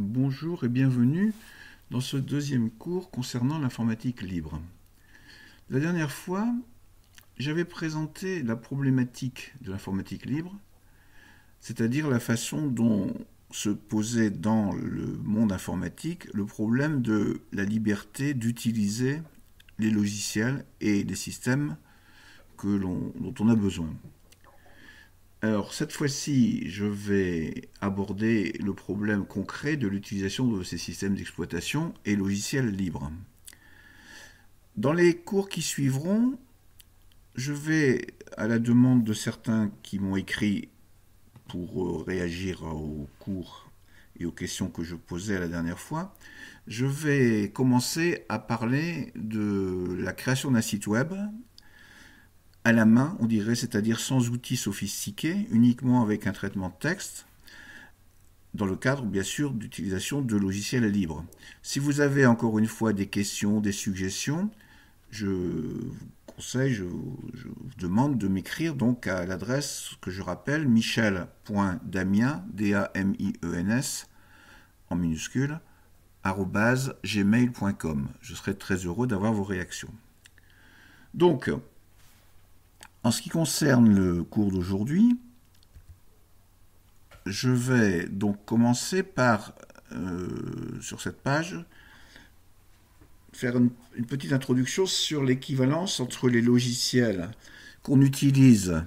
Bonjour et bienvenue dans ce deuxième cours concernant l'informatique libre. La dernière fois, j'avais présenté la problématique de l'informatique libre, c'est-à-dire la façon dont se posait dans le monde informatique le problème de la liberté d'utiliser les logiciels et les systèmes dont on a besoin. Alors cette fois-ci, je vais aborder le problème concret de l'utilisation de ces systèmes d'exploitation et logiciels libres. Dans les cours qui suivront, je vais, à la demande de certains qui m'ont écrit pour réagir aux cours et aux questions que je posais la dernière fois, je vais commencer à parler de la création d'un site web à la main, on dirait, c'est-à-dire sans outils sophistiqués, uniquement avec un traitement de texte, dans le cadre, bien sûr, d'utilisation de logiciels libres. Si vous avez encore une fois des questions, des suggestions, je vous conseille, je vous demande de m'écrire donc à l'adresse que je rappelle, michel.damien, D-A-M-I-E-N-S, en minuscule, @gmail.com. Je serai très heureux d'avoir vos réactions. Donc, en ce qui concerne le cours d'aujourd'hui, je vais donc commencer par, sur cette page, faire une petite introduction sur l'équivalence entre les logiciels qu'on utilise.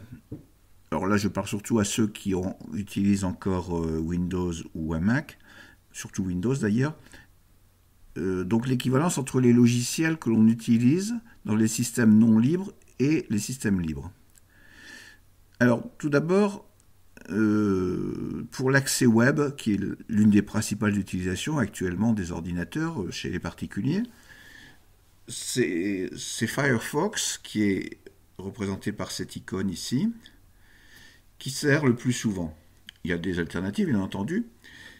Alors là, je parle surtout à ceux qui utilisent encore Windows ou un Mac, surtout Windows d'ailleurs. Donc l'équivalence entre les logiciels que l'on utilise dans les systèmes non libres et les systèmes libres. Alors tout d'abord, pour l'accès web, qui est l'une des principales utilisations actuellement des ordinateurs chez les particuliers, c'est Firefox, qui est représenté par cette icône ici, qui sert le plus souvent. Il y a des alternatives, bien entendu.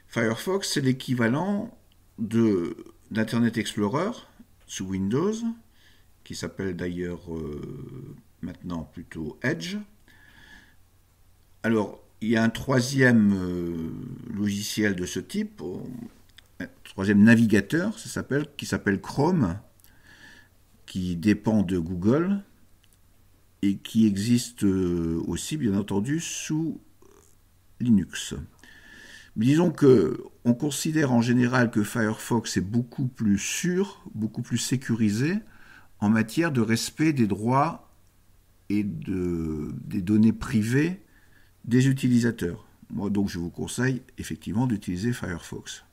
Firefox, c'est l'équivalent d'Internet Explorer sous Windows, qui s'appelle d'ailleurs maintenant plutôt Edge. Alors, il y a un troisième logiciel de ce type, un troisième navigateur, qui s'appelle Chrome, qui dépend de Google et qui existe aussi, bien entendu, sous Linux. Mais disons que on considère en général que Firefox est beaucoup plus sûr, beaucoup plus sécurisé en matière de respect des droits et des données privées des utilisateurs. Moi, donc, je vous conseille effectivement d'utiliser Firefox.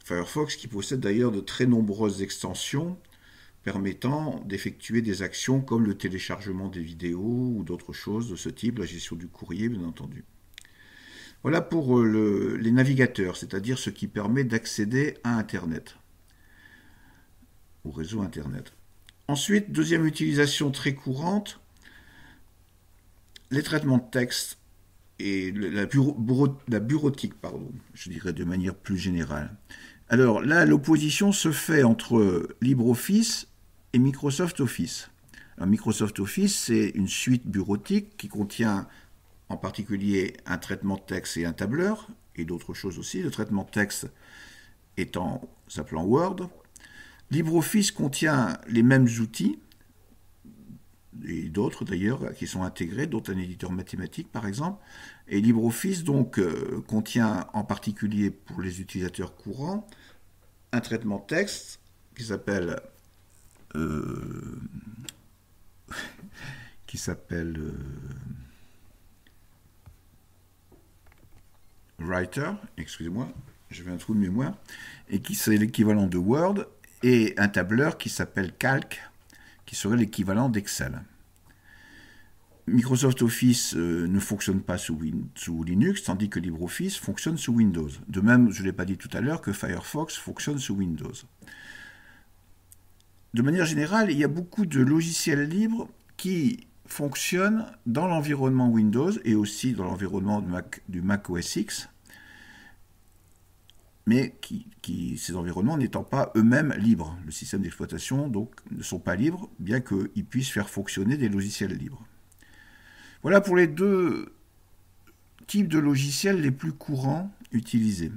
Firefox qui possède d'ailleurs de très nombreuses extensions permettant d'effectuer des actions comme le téléchargement des vidéos ou d'autres choses de ce type, la gestion du courrier, bien entendu. Voilà pour les navigateurs, c'est-à-dire ce qui permet d'accéder à Internet, au réseau Internet. Ensuite, deuxième utilisation très courante, les traitements de texte et la bureautique, pardon, je dirais de manière plus générale. Alors là, l'opposition se fait entre LibreOffice et Microsoft Office. Alors, Microsoft Office, c'est une suite bureautique qui contient en particulier un traitement de texte et un tableur, et d'autres choses aussi. Le traitement de texte s'appelant Word. LibreOffice contient les mêmes outils, et d'autres d'ailleurs qui sont intégrés, dont un éditeur mathématique par exemple. Et LibreOffice donc contient en particulier pour les utilisateurs courants un traitement de texte qui s'appelle Writer, excusez-moi, j'avais un trou de mémoire, et qui serait l'équivalent de Word, et un tableur qui s'appelle Calc, qui serait l'équivalent d'Excel. Microsoft Office ne fonctionne pas sous Linux, tandis que LibreOffice fonctionne sous Windows. De même, je ne l'ai pas dit tout à l'heure, que Firefox fonctionne sous Windows. De manière générale, il y a beaucoup de logiciels libres qui fonctionnent dans l'environnement Windows et aussi dans l'environnement du Mac OS X, mais ces environnements n'étant pas eux-mêmes libres. Le système d'exploitation donc ne sont pas libres, bien qu'ils puissent faire fonctionner des logiciels libres. Voilà pour les deux types de logiciels les plus courants utilisés.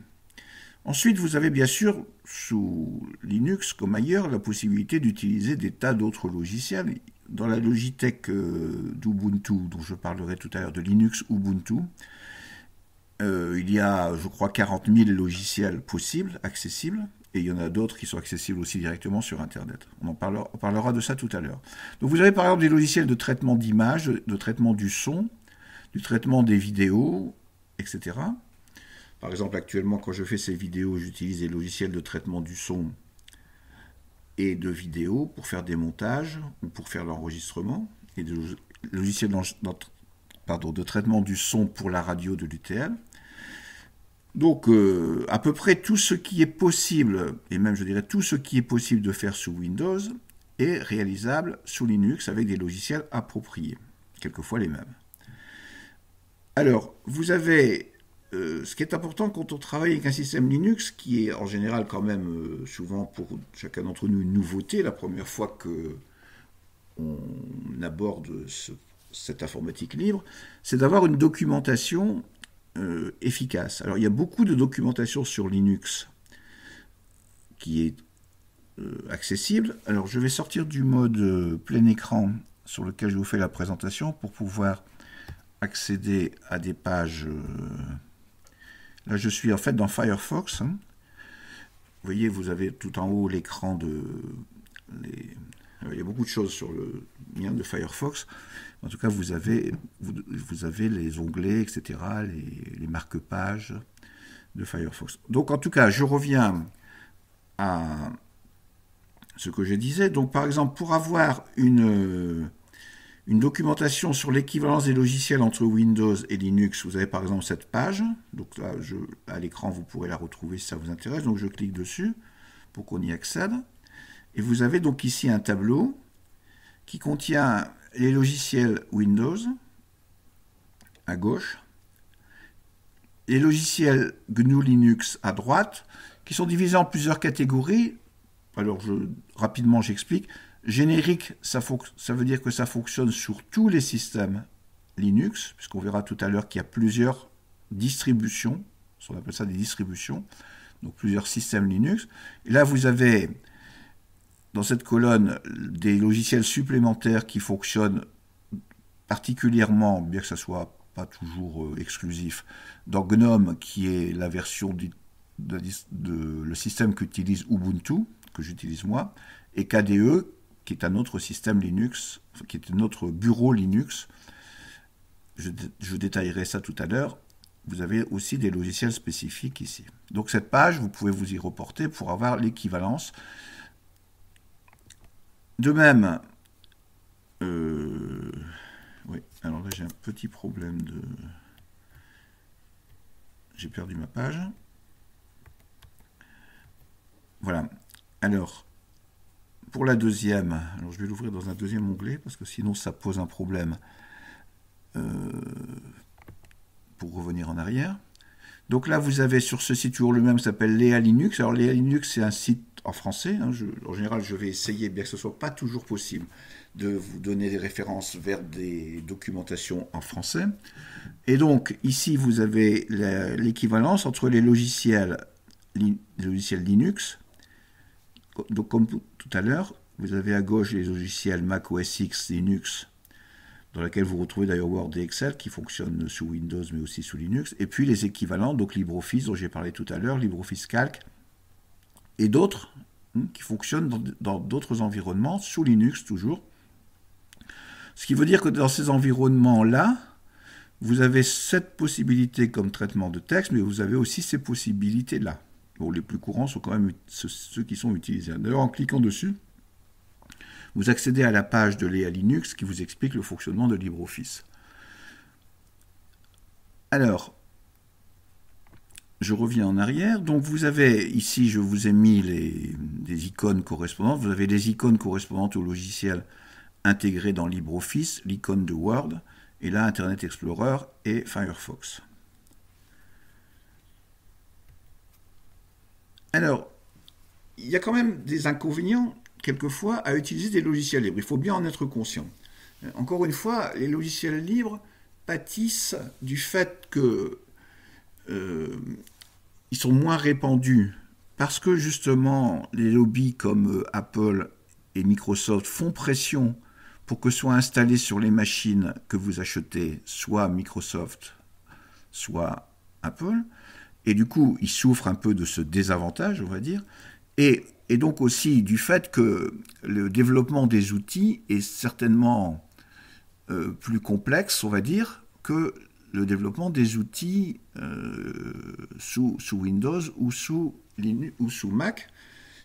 Ensuite, vous avez bien sûr, sous Linux comme ailleurs, la possibilité d'utiliser des tas d'autres logiciels. Dans la Logitech d'Ubuntu, dont je parlerai tout à l'heure, de Linux Ubuntu, il y a, je crois, 40 000 logiciels possibles, accessibles, et il y en a d'autres qui sont accessibles aussi directement sur Internet. On parlera de ça tout à l'heure. Donc vous avez par exemple des logiciels de traitement d'image, de traitement du son, du traitement des vidéos, etc. Par exemple, actuellement, quand je fais ces vidéos, j'utilise des logiciels de traitement du son et de vidéo pour faire des montages ou pour faire l'enregistrement, et des logiciels de traitement du son pour la radio de l'UTL. Donc, à peu près tout ce qui est possible, et même je dirais tout ce qui est possible de faire sous Windows, est réalisable sous Linux avec des logiciels appropriés, quelquefois les mêmes. Alors, vous avez ce qui est important quand on travaille avec un système Linux, qui est en général quand même souvent pour chacun d'entre nous une nouveauté, la première fois qu'on aborde cette informatique libre, c'est d'avoir une documentation efficace. Alors il y a beaucoup de documentation sur Linux qui est accessible. Alors je vais sortir du mode plein écran sur lequel je vous fais la présentation pour pouvoir accéder à des pages. Là je suis en fait dans Firefox. Vous voyez, vous avez tout en haut l'écran de... Il y a beaucoup de choses sur le lien de Firefox. En tout cas, vous avez les onglets, etc., les marque-pages de Firefox. Donc, en tout cas, je reviens à ce que je disais. Donc, par exemple, pour avoir une documentation sur l'équivalence des logiciels entre Windows et Linux, vous avez par exemple cette page. Donc là, à l'écran, vous pourrez la retrouver si ça vous intéresse. Donc, je clique dessus pour qu'on y accède. Et vous avez donc ici un tableau qui contient les logiciels Windows à gauche, les logiciels GNU Linux à droite, qui sont divisés en plusieurs catégories. Alors rapidement j'explique. Générique, ça veut dire que ça fonctionne sur tous les systèmes Linux, puisqu'on verra tout à l'heure qu'il y a plusieurs distributions, on appelle ça des distributions, donc plusieurs systèmes Linux. Et là vous avez dans cette colonne des logiciels supplémentaires qui fonctionnent particulièrement, bien que ça soit pas toujours exclusif, dans GNOME, qui est la version le système qu'utilise Ubuntu, que j'utilise moi, et KDE, qui est un autre système Linux, qui est un autre bureau Linux. Je détaillerai ça tout à l'heure. Vous avez aussi des logiciels spécifiques ici. Donc cette page, vous pouvez vous y reporter pour avoir l'équivalence. De même, oui, alors là j'ai un petit problème de... J'ai perdu ma page. Voilà. Alors, pour la deuxième, alors je vais l'ouvrir dans un deuxième onglet parce que sinon ça pose un problème pour revenir en arrière. Donc là, vous avez sur ce site toujours le même, ça s'appelle Léa Linux. Alors Léa Linux, c'est un site en français. Hein, en général, je vais essayer, bien que ce ne soit pas toujours possible, de vous donner des références vers des documentations en français. Et donc, ici, vous avez l'équivalence entre les logiciels Linux. Donc, comme tout à l'heure, vous avez à gauche les logiciels Mac OS X, Linux, dans laquelle vous retrouvez d'ailleurs Word et Excel, qui fonctionnent sous Windows, mais aussi sous Linux, et puis les équivalents, donc LibreOffice, dont j'ai parlé tout à l'heure, LibreOffice Calc, et d'autres, qui fonctionnent dans d'autres environnements, sous Linux toujours. Ce qui veut dire que dans ces environnements-là, vous avez cette possibilité comme traitement de texte, mais vous avez aussi ces possibilités-là. Bon, les plus courants sont quand même ceux qui sont utilisés. D'ailleurs, en cliquant dessus, vous accédez à la page de Léa Linux qui vous explique le fonctionnement de LibreOffice. Alors, je reviens en arrière. Donc vous avez, ici je vous ai mis des icônes correspondantes. Vous avez les icônes correspondantes au logiciel intégré dans LibreOffice, l'icône de Word, et là Internet Explorer et Firefox. Alors, il y a quand même des inconvénients quelquefois à utiliser des logiciels libres. Il faut bien en être conscient. Encore une fois, les logiciels libres pâtissent du fait que ils sont moins répandus parce que justement les lobbies comme Apple et Microsoft font pression pour que soient installés sur les machines que vous achetez, soit Microsoft, soit Apple. Et du coup, ils souffrent un peu de ce désavantage, on va dire. Et donc aussi du fait que le développement des outils est certainement plus complexe, on va dire, que le développement des outils sous Windows ou sous Linux ou sous Mac,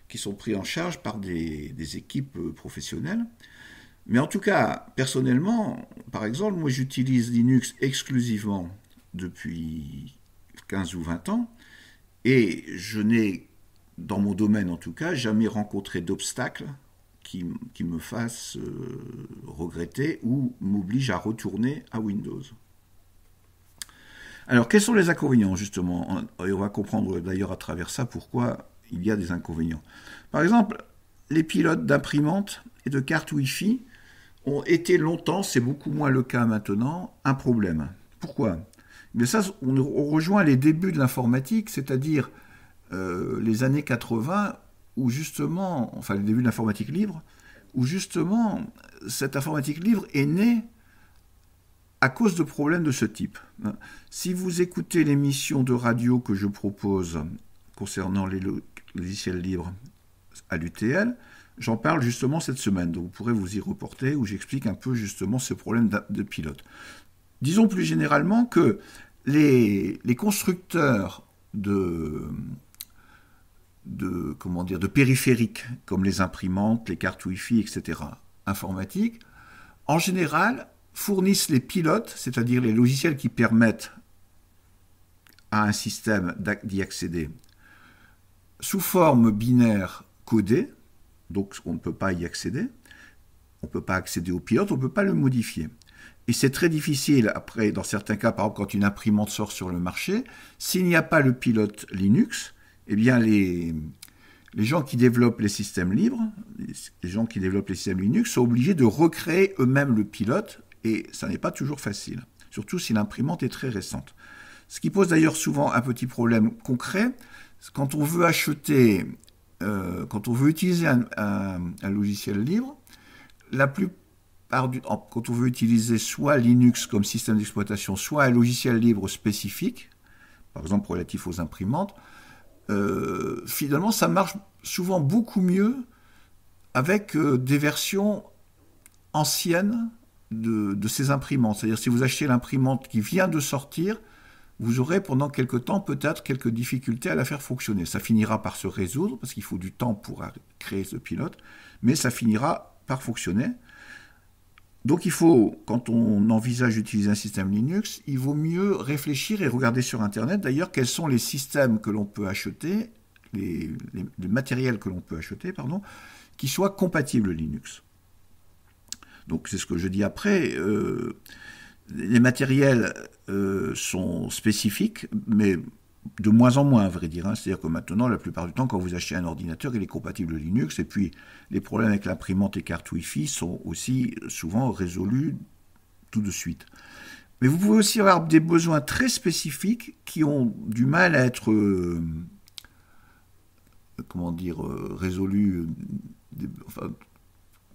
qui sont pris en charge par des équipes professionnelles. Mais en tout cas, personnellement, par exemple, moi j'utilise Linux exclusivement depuis 15 ou 20 ans, et je n'ai, dans mon domaine en tout cas, jamais rencontré d'obstacle qui me fasse regretter ou m'oblige à retourner à Windows. Alors, quels sont les inconvénients, justement? Et on va comprendre d'ailleurs à travers ça pourquoi il y a des inconvénients. Par exemple, les pilotes d'imprimantes et de cartes Wi-Fi ont été longtemps, c'est beaucoup moins le cas maintenant, un problème. Pourquoi? Mais ça, on rejoint les débuts de l'informatique, c'est-à-dire les années 80, où justement, enfin les débuts de l'informatique libre, où justement cette informatique libre est née à cause de problèmes de ce type. Si vous écoutez l'émission de radio que je propose concernant les logiciels libres à l'UTL, j'en parle justement cette semaine, donc vous pourrez vous y reporter, où j'explique un peu justement ce problème de pilote. Disons plus généralement que les constructeurs de périphériques, comme les imprimantes, les cartes Wi-Fi, etc., informatiques, en général, fournissent les pilotes, c'est-à-dire les logiciels qui permettent à un système d'y accéder, sous forme binaire codée, donc on ne peut pas y accéder, on ne peut pas accéder au pilote, on ne peut pas le modifier. Et c'est très difficile, après, dans certains cas, par exemple, quand une imprimante sort sur le marché, s'il n'y a pas le pilote Linux, eh bien les gens qui développent les systèmes libres, les gens qui développent les systèmes Linux sont obligés de recréer eux-mêmes le pilote, et ça n'est pas toujours facile, surtout si l'imprimante est très récente. Ce qui pose d'ailleurs souvent un petit problème concret, quand on veut acheter, quand on veut utiliser un logiciel libre, quand on veut utiliser soit Linux comme système d'exploitation, soit un logiciel libre spécifique, par exemple relatif aux imprimantes, finalement ça marche souvent beaucoup mieux avec des versions anciennes de ces imprimantes. C'est-à-dire si vous achetez l'imprimante qui vient de sortir, vous aurez pendant quelque temps peut-être quelques difficultés à la faire fonctionner. Ça finira par se résoudre, parce qu'il faut du temps pour créer ce pilote, mais ça finira par fonctionner. Donc il faut, quand on envisage d'utiliser un système Linux, il vaut mieux réfléchir et regarder sur Internet d'ailleurs quels sont les systèmes que l'on peut acheter, les matériels que l'on peut acheter, qui soient compatibles Linux. Donc c'est ce que je dis après. Les matériels sont spécifiques, mais de moins en moins, à vrai dire. C'est-à-dire que maintenant, la plupart du temps, quand vous achetez un ordinateur, il est compatible Linux, et puis les problèmes avec l'imprimante et carte Wi-Fi sont aussi souvent résolus tout de suite. Mais vous pouvez aussi avoir des besoins très spécifiques qui ont du mal à être résolus,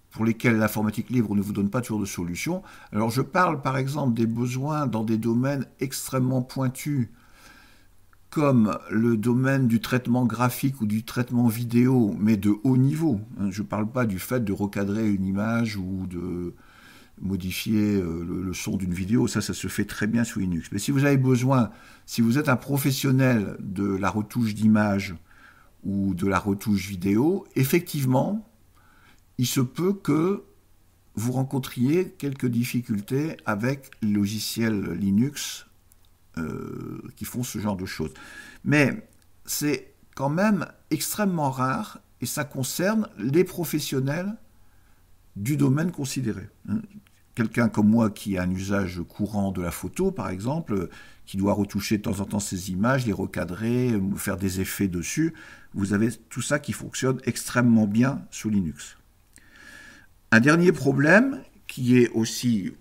pour lesquels l'informatique libre ne vous donne pas toujours de solution. Alors je parle par exemple des besoins dans des domaines extrêmement pointus, comme le domaine du traitement graphique ou du traitement vidéo, mais de haut niveau. Je ne parle pas du fait de recadrer une image ou de modifier le son d'une vidéo, ça se fait très bien sous Linux. Mais si vous avez besoin, si vous êtes un professionnel de la retouche d'image ou de la retouche vidéo, effectivement, il se peut que vous rencontriez quelques difficultés avec les logiciels Linux qui font ce genre de choses. Mais c'est quand même extrêmement rare et ça concerne les professionnels du domaine considéré. Quelqu'un comme moi qui a un usage courant de la photo, par exemple, qui doit retoucher de temps en temps ses images, les recadrer, faire des effets dessus, vous avez tout ça qui fonctionne extrêmement bien sous Linux. Un dernier problème qui est aussi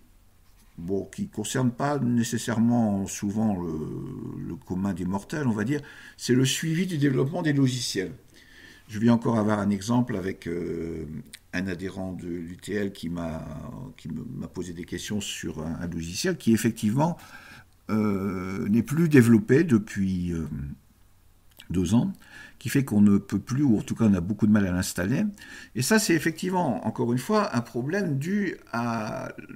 bon, qui ne concerne pas nécessairement souvent le commun des mortels, on va dire, c'est le suivi du développement des logiciels. Je viens encore avoir un exemple avec un adhérent de l'UTL qui m'a posé des questions sur un logiciel qui effectivement n'est plus développé depuis 2 ans, qui fait qu'on ne peut plus, ou en tout cas on a beaucoup de mal à l'installer. Et ça, c'est effectivement, encore une fois, un problème dû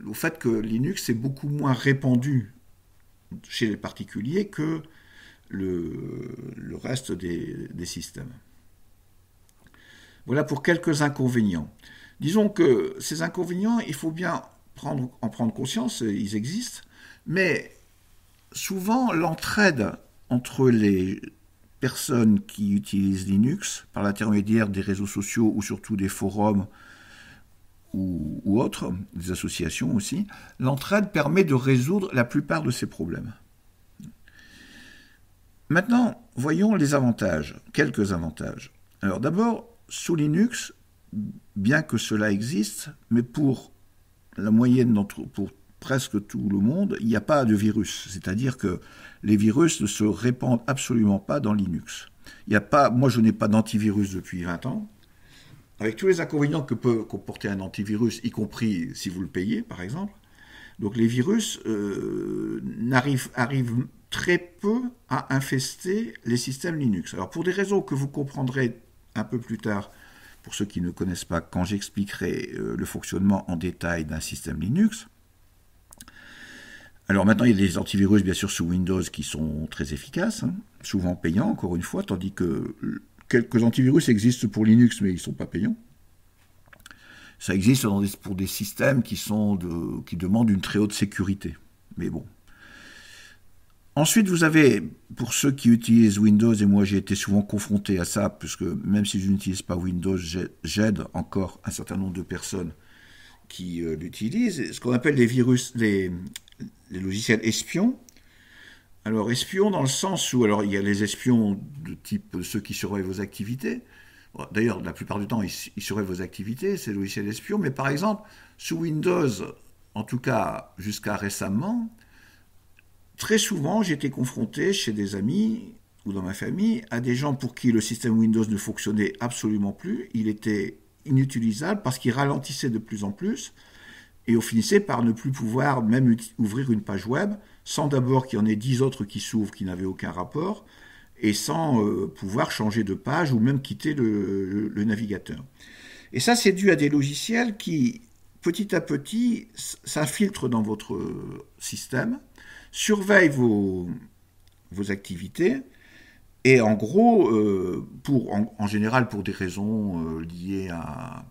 au fait que Linux est beaucoup moins répandu chez les particuliers que le reste des systèmes. Voilà pour quelques inconvénients. Disons que ces inconvénients, il faut bien en prendre conscience, ils existent, mais souvent l'entraide entre les personnes qui utilisent Linux par l'intermédiaire des réseaux sociaux ou surtout des forums ou autres, des associations aussi, l'entraide permet de résoudre la plupart de ces problèmes. Maintenant, voyons les avantages, quelques avantages. Alors d'abord, sous Linux, bien que cela existe, mais pour la moyenne pour presque tout le monde, il n'y a pas de virus. C'est-à-dire que les virus ne se répandent absolument pas dans Linux. Moi, je n'ai pas d'antivirus depuis 20 ans, avec tous les inconvénients que peut comporter un antivirus, y compris si vous le payez, par exemple. Donc les virus arrivent très peu à infester les systèmes Linux. Alors pour des raisons que vous comprendrez un peu plus tard, pour ceux qui ne connaissent pas, quand j'expliquerai le fonctionnement en détail d'un système Linux. Alors maintenant, il y a des antivirus, bien sûr, sous Windows qui sont très efficaces, souvent payants, encore une fois, tandis que quelques antivirus existent pour Linux, mais ils ne sont pas payants. Ça existe pour des systèmes qui demandent une très haute sécurité. Mais bon. Ensuite, vous avez, pour ceux qui utilisent Windows, et moi j'ai été souvent confronté à ça, puisque même si je n'utilise pas Windows, j'aide encore un certain nombre de personnes qui l'utilisent, ce qu'on appelle les virus, les logiciels espions. Alors espions dans le sens où, alors il y a les espions de type ceux qui surveillent vos activités. D'ailleurs, la plupart du temps, ils surveillent vos activités, ces logiciels espions. Mais par exemple, sous Windows, en tout cas jusqu'à récemment, très souvent, j'ai été confronté chez des amis ou dans ma famille à des gens pour qui le système Windows ne fonctionnait absolument plus. Il était inutilisable parce qu'il ralentissait de plus en plus et on finissait par ne plus pouvoir même ouvrir une page web sans d'abord qu'il y en ait 10 autres qui s'ouvrent qui n'avaient aucun rapport et sans pouvoir changer de page ou même quitter le navigateur. Et ça, c'est dû à des logiciels qui, petit à petit, s'infiltrent dans votre système, surveillent vos activités, et en gros, en général pour des raisons liées à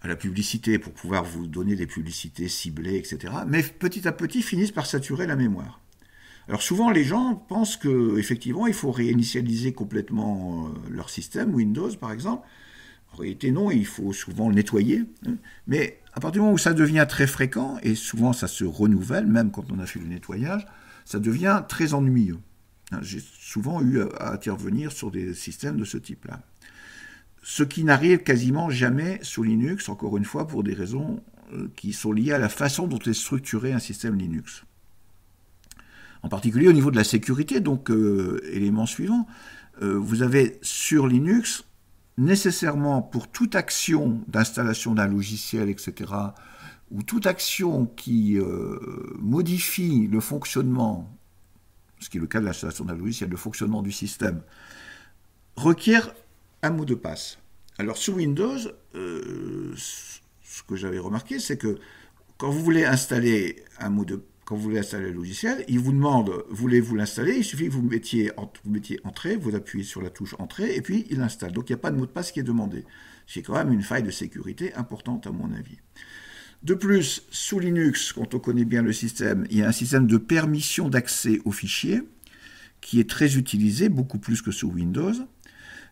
la publicité, pour pouvoir vous donner des publicités ciblées, etc., mais petit à petit finissent par saturer la mémoire. Alors souvent, les gens pensent qu'effectivement, il faut réinitialiser complètement leur système, Windows par exemple. En réalité, non, il faut souvent le nettoyer. Mais à partir du moment où ça devient très fréquent, et souvent ça se renouvelle, même quand on a fait le nettoyage, ça devient très ennuyeux. J'ai souvent eu à intervenir sur des systèmes de ce type-là. Ce qui n'arrive quasiment jamais sous Linux, encore une fois, pour des raisons qui sont liées à la façon dont est structuré un système Linux. En particulier au niveau de la sécurité, donc élément suivant, vous avez sur Linux, nécessairement pour toute action d'installation d'un logiciel, etc., ou toute action qui modifie le fonctionnement, ce qui est le cas de l'installation d'un logiciel, le fonctionnement du système, requiert un mot de passe. Alors sous Windows, ce que j'avais remarqué, c'est que quand vous voulez installer quand vous voulez installer le logiciel, il vous demande, voulez-vous l'installer? Il suffit que vous mettiez Entrée, vous appuyez sur la touche Entrée, et puis il l'installe. Donc il n'y a pas de mot de passe qui est demandé. C'est quand même une faille de sécurité importante à mon avis. De plus, sous Linux, quand on connaît bien le système, il y a un système de permission d'accès aux fichiers qui est très utilisé, beaucoup plus que sous Windows,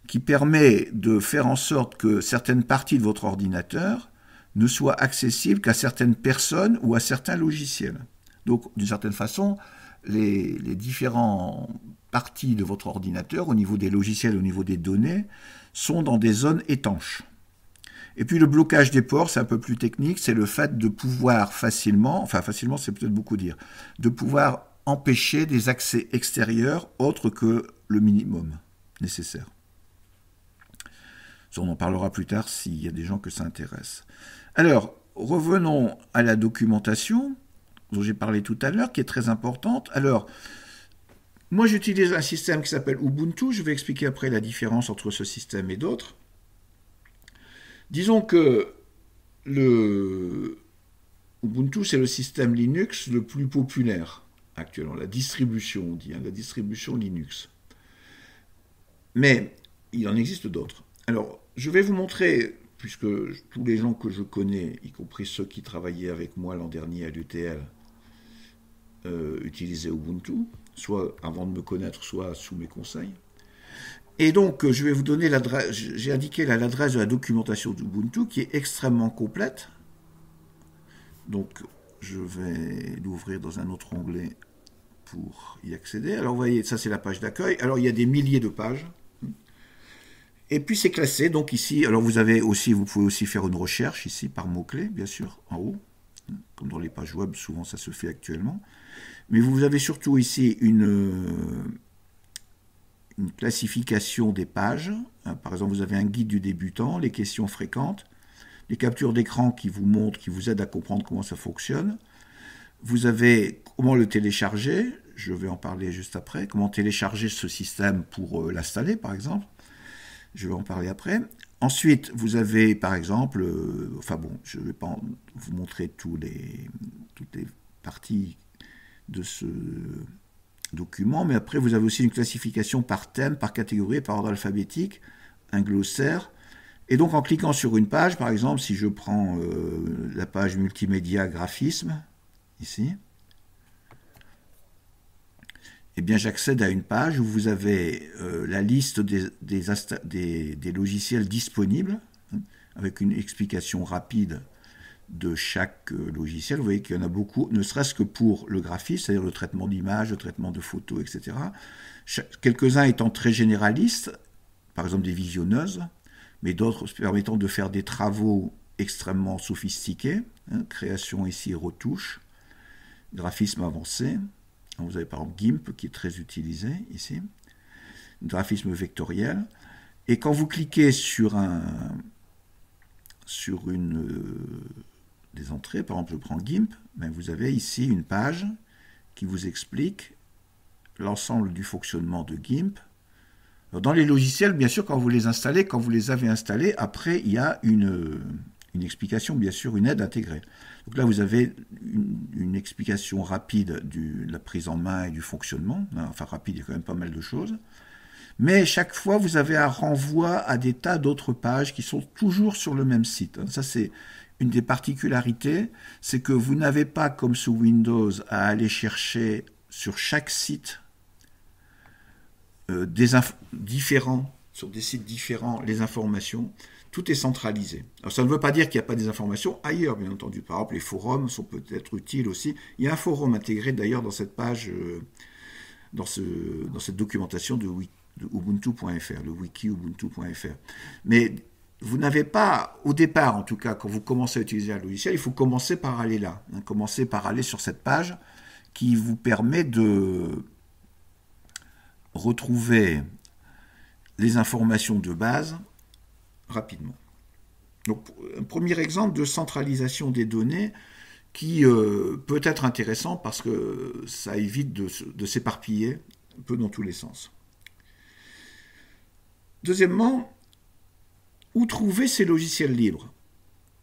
qui permet de faire en sorte que certaines parties de votre ordinateur ne soient accessibles qu'à certaines personnes ou à certains logiciels. Donc, d'une certaine façon, les différentes parties de votre ordinateur, au niveau des logiciels, au niveau des données, sont dans des zones étanches. Et puis le blocage des ports, c'est un peu plus technique, c'est le fait de pouvoir facilement, enfin facilement c'est peut-être beaucoup dire, de pouvoir empêcher des accès extérieurs autres que le minimum nécessaire. Ça, on en parlera plus tard s'il y a des gens que ça intéresse. Alors, revenons à la documentation dont j'ai parlé tout à l'heure, qui est très importante. Alors, moi j'utilise un système qui s'appelle Ubuntu, je vais expliquer après la différence entre ce système et d'autres. Disons que le Ubuntu, c'est le système Linux le plus populaire actuellement, la distribution, on dit, la distribution Linux. Mais il en existe d'autres. Alors, je vais vous montrer, puisque tous les gens que je connais, y compris ceux qui travaillaient avec moi l'an dernier à l'UTL, utilisaient Ubuntu, soit avant de me connaître, soit sous mes conseils. Et donc, je vais vous donner l'adresse, j'ai indiqué l'adresse de la documentation d'Ubuntu qui est extrêmement complète. Donc, je vais l'ouvrir dans un autre onglet pour y accéder. Alors, vous voyez, ça c'est la page d'accueil. Alors, il y a des milliers de pages. Et puis, c'est classé. Donc, ici, alors vous pouvez aussi faire une recherche ici par mots-clés, bien sûr, en haut. Comme dans les pages web, souvent ça se fait actuellement. Mais vous avez surtout ici une classification des pages. Par exemple, vous avez un guide du débutant, les questions fréquentes, les captures d'écran qui vous montrent, qui vous aident à comprendre comment ça fonctionne. Vous avez comment le télécharger, je vais en parler juste après, comment télécharger ce système pour l'installer, par exemple. Je vais en parler après. Ensuite, vous avez, par exemple, je ne vais pas vous montrer toutes les parties de ce document, mais après, vous avez aussi une classification par thème, par catégorie, par ordre alphabétique, un glossaire. Et donc, en cliquant sur une page, par exemple, si je prends la page multimédia graphisme, ici, eh bien, j'accède à une page où vous avez la liste des logiciels disponibles, avec une explication rapide de chaque logiciel. Vous voyez qu'il y en a beaucoup, ne serait-ce que pour le graphisme, c'est-à-dire le traitement d'images, le traitement de photos, etc. Quelques-uns étant très généralistes, par exemple des visionneuses, mais d'autres permettant de faire des travaux extrêmement sophistiqués, création ici et retouche, graphisme avancé. Vous avez par exemple GIMP qui est très utilisé ici, graphisme vectoriel. Et quand vous cliquez sur une des entrées, par exemple je prends GIMP, ben vous avez ici une page qui vous explique l'ensemble du fonctionnement de GIMP. Alors, dans les logiciels, bien sûr, quand vous les installez, quand vous les avez installés, après il y a une explication, bien sûr, une aide intégrée. Donc là, vous avez une explication rapide de la prise en main et du fonctionnement. Enfin, rapide, il y a quand même pas mal de choses. Mais chaque fois, vous avez un renvoi à des tas d'autres pages qui sont toujours sur le même site. Ça, c'est une des particularités, c'est que vous n'avez pas, comme sous Windows, à aller chercher sur chaque site sur des sites différents, les informations. Tout est centralisé. Alors ça ne veut pas dire qu'il n'y a pas des informations ailleurs, bien entendu. Par exemple, les forums sont peut-être utiles aussi. Il y a un forum intégré d'ailleurs dans cette page, dans cette documentation de ubuntu.fr, le wiki ubuntu.fr. Mais vous n'avez pas, au départ en tout cas, quand vous commencez à utiliser un logiciel, il faut commencer par aller là. Commencer par aller sur cette page qui vous permet de retrouver les informations de base rapidement. Donc, un premier exemple de centralisation des données qui peut être intéressant parce que ça évite de s'éparpiller un peu dans tous les sens. Deuxièmement, où trouver ces logiciels libres?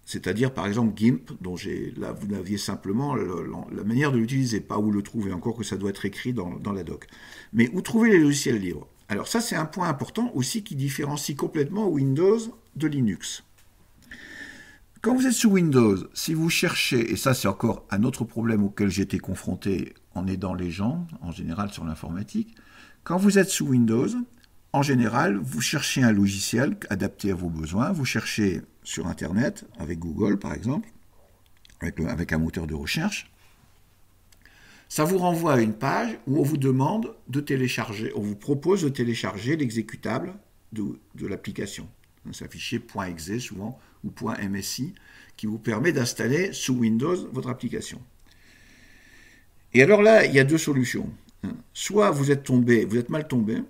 C'est-à-dire, par exemple, GIMP, dont là, vous aviez simplement la manière de l'utiliser, pas où le trouver, encore que ça doit être écrit dans la doc. Mais où trouver les logiciels libres? Alors ça, c'est un point important aussi qui différencie complètement Windows de Linux. Quand vous êtes sous Windows, si vous cherchez, et ça c'est encore un autre problème auquel j'ai été confronté en aidant les gens, en général sur l'informatique, quand vous êtes sous Windows, en général, vous cherchez un logiciel adapté à vos besoins, vous cherchez sur Internet, avec Google par exemple, avec un moteur de recherche, ça vous renvoie à une page où on vous demande de télécharger, on vous propose de télécharger l'exécutable de l'application. C'est affiché .exe souvent, ou .msi qui vous permet d'installer sous Windows votre application. Et alors là, il y a deux solutions. Soit vous êtes mal tombé.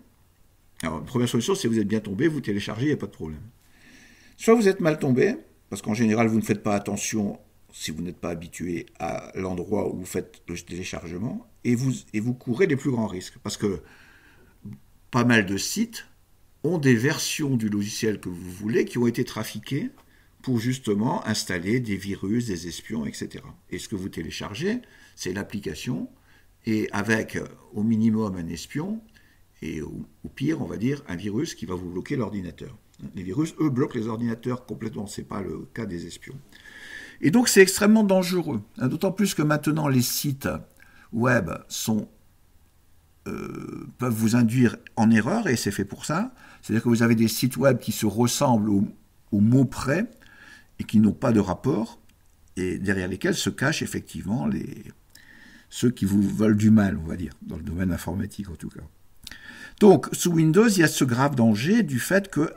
Alors, la première solution, c'est que vous êtes bien tombé, vous téléchargez, il n'y a pas de problème. Soit vous êtes mal tombé, parce qu'en général, vous ne faites pas attention si vous n'êtes pas habitué à l'endroit où vous faites le téléchargement, et vous courez les plus grands risques. Parce que pas mal de sites ont des versions du logiciel que vous voulez qui ont été trafiquées pour justement installer des virus, des espions, etc. Et ce que vous téléchargez, c'est l'application, et avec au minimum un espion, et au pire, on va dire, un virus qui va vous bloquer l'ordinateur. Les virus, eux, bloquent les ordinateurs complètement, ce n'est pas le cas des espions. Et donc c'est extrêmement dangereux, d'autant plus que maintenant les sites web peuvent vous induire en erreur, et c'est fait pour ça. C'est-à-dire que vous avez des sites web qui se ressemblent au mot près, et qui n'ont pas de rapport, et derrière lesquels se cachent effectivement ceux qui vous veulent du mal, on va dire, dans le domaine informatique en tout cas. Donc, sous Windows, il y a ce grave danger du fait que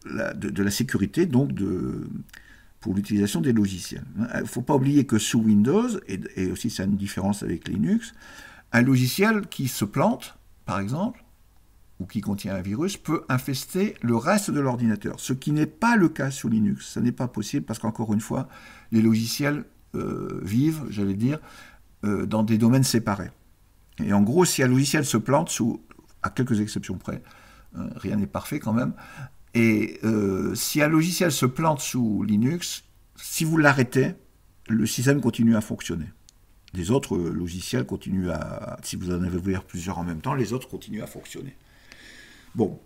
de la sécurité, donc pour l'utilisation des logiciels. Il ne faut pas oublier que sous Windows, et aussi ça a une différence avec Linux, un logiciel qui se plante, par exemple, ou qui contient un virus, peut infester le reste de l'ordinateur, ce qui n'est pas le cas sous Linux. Ce n'est pas possible parce qu'encore une fois, les logiciels vivent, j'allais dire, dans des domaines séparés. Et en gros, si un logiciel se plante, à quelques exceptions près, rien n'est parfait quand même, et si un logiciel se plante sous Linux, si vous l'arrêtez, le système continue à fonctionner. Les autres logiciels continuent si vous en avez ouvert plusieurs en même temps, les autres continuent à fonctionner. Bon,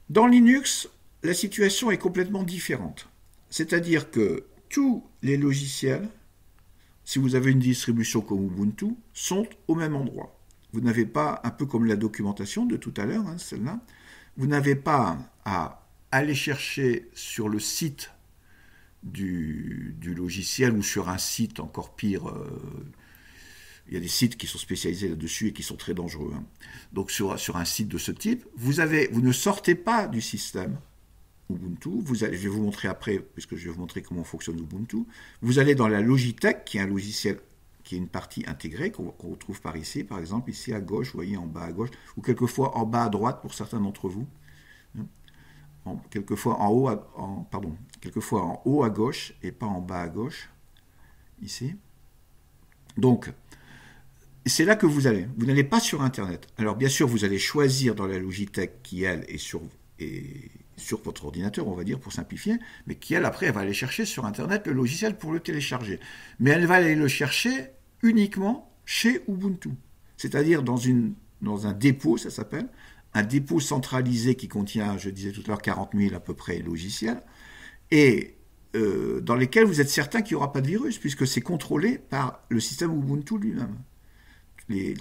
dans Linux, la situation est complètement différente. C'est-à-dire que tous les logiciels, si vous avez une distribution comme Ubuntu, sont au même endroit. Vous n'avez pas, un peu comme la documentation de tout à l'heure, celle-là, vous n'avez pas à aller chercher sur le site du logiciel ou sur un site encore pire. Il y a des sites qui sont spécialisés là-dessus et qui sont très dangereux. Donc sur un site de ce type, vous ne sortez pas du système Ubuntu. Je vais vous montrer après, puisque je vais vous montrer comment fonctionne Ubuntu. Vous allez dans la Logitech, qui est un logiciel, qui est une partie intégrée, qu'on retrouve par ici, par exemple, ici à gauche, vous voyez, en bas à gauche, ou quelquefois en bas à droite pour certains d'entre vous. Quelquefois en haut à gauche et pas en bas à gauche, ici. Donc, c'est là que vous allez. Vous n'allez pas sur Internet. Alors, bien sûr, vous allez choisir dans la Logitech qui, elle, est sur votre ordinateur, on va dire, pour simplifier, mais qui, elle, après, elle va aller chercher sur Internet le logiciel pour le télécharger. Mais elle va aller le chercher uniquement chez Ubuntu. C'est-à-dire dans un dépôt, ça s'appelle, un dépôt centralisé qui contient, je disais tout à l'heure, 40 000 à peu près logiciels, et dans lesquels vous êtes certain qu'il n'y aura pas de virus, puisque c'est contrôlé par le système Ubuntu lui-même.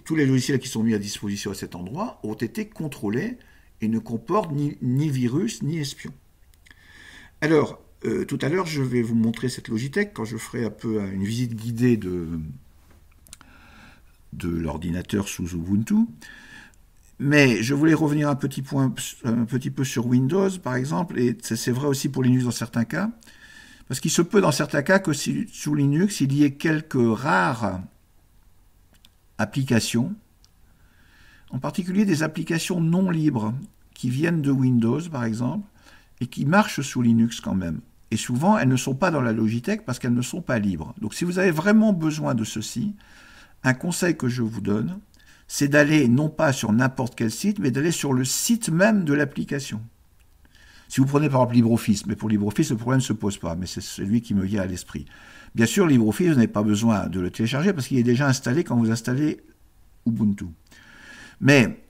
Tous les logiciels qui sont mis à disposition à cet endroit ont été contrôlés et ne comportent ni virus ni espion. Alors, tout à l'heure, je vais vous montrer cette Logitech quand je ferai un peu une visite guidée de l'ordinateur sous Ubuntu. Mais je voulais revenir un petit peu sur Windows, par exemple, et c'est vrai aussi pour Linux dans certains cas, parce qu'il se peut dans certains cas que sous Linux, il y ait quelques rares applications, en particulier des applications non libres, qui viennent de Windows, par exemple, et qui marchent sous Linux quand même. Et souvent, elles ne sont pas dans la Logitech parce qu'elles ne sont pas libres. Donc si vous avez vraiment besoin de ceci, un conseil que je vous donne, c'est d'aller non pas sur n'importe quel site, mais d'aller sur le site même de l'application. Si vous prenez par exemple LibreOffice, mais pour LibreOffice, le problème ne se pose pas, mais c'est celui qui me vient à l'esprit. Bien sûr, LibreOffice, vous n'avez pas besoin de le télécharger parce qu'il est déjà installé quand vous installez Ubuntu. Mais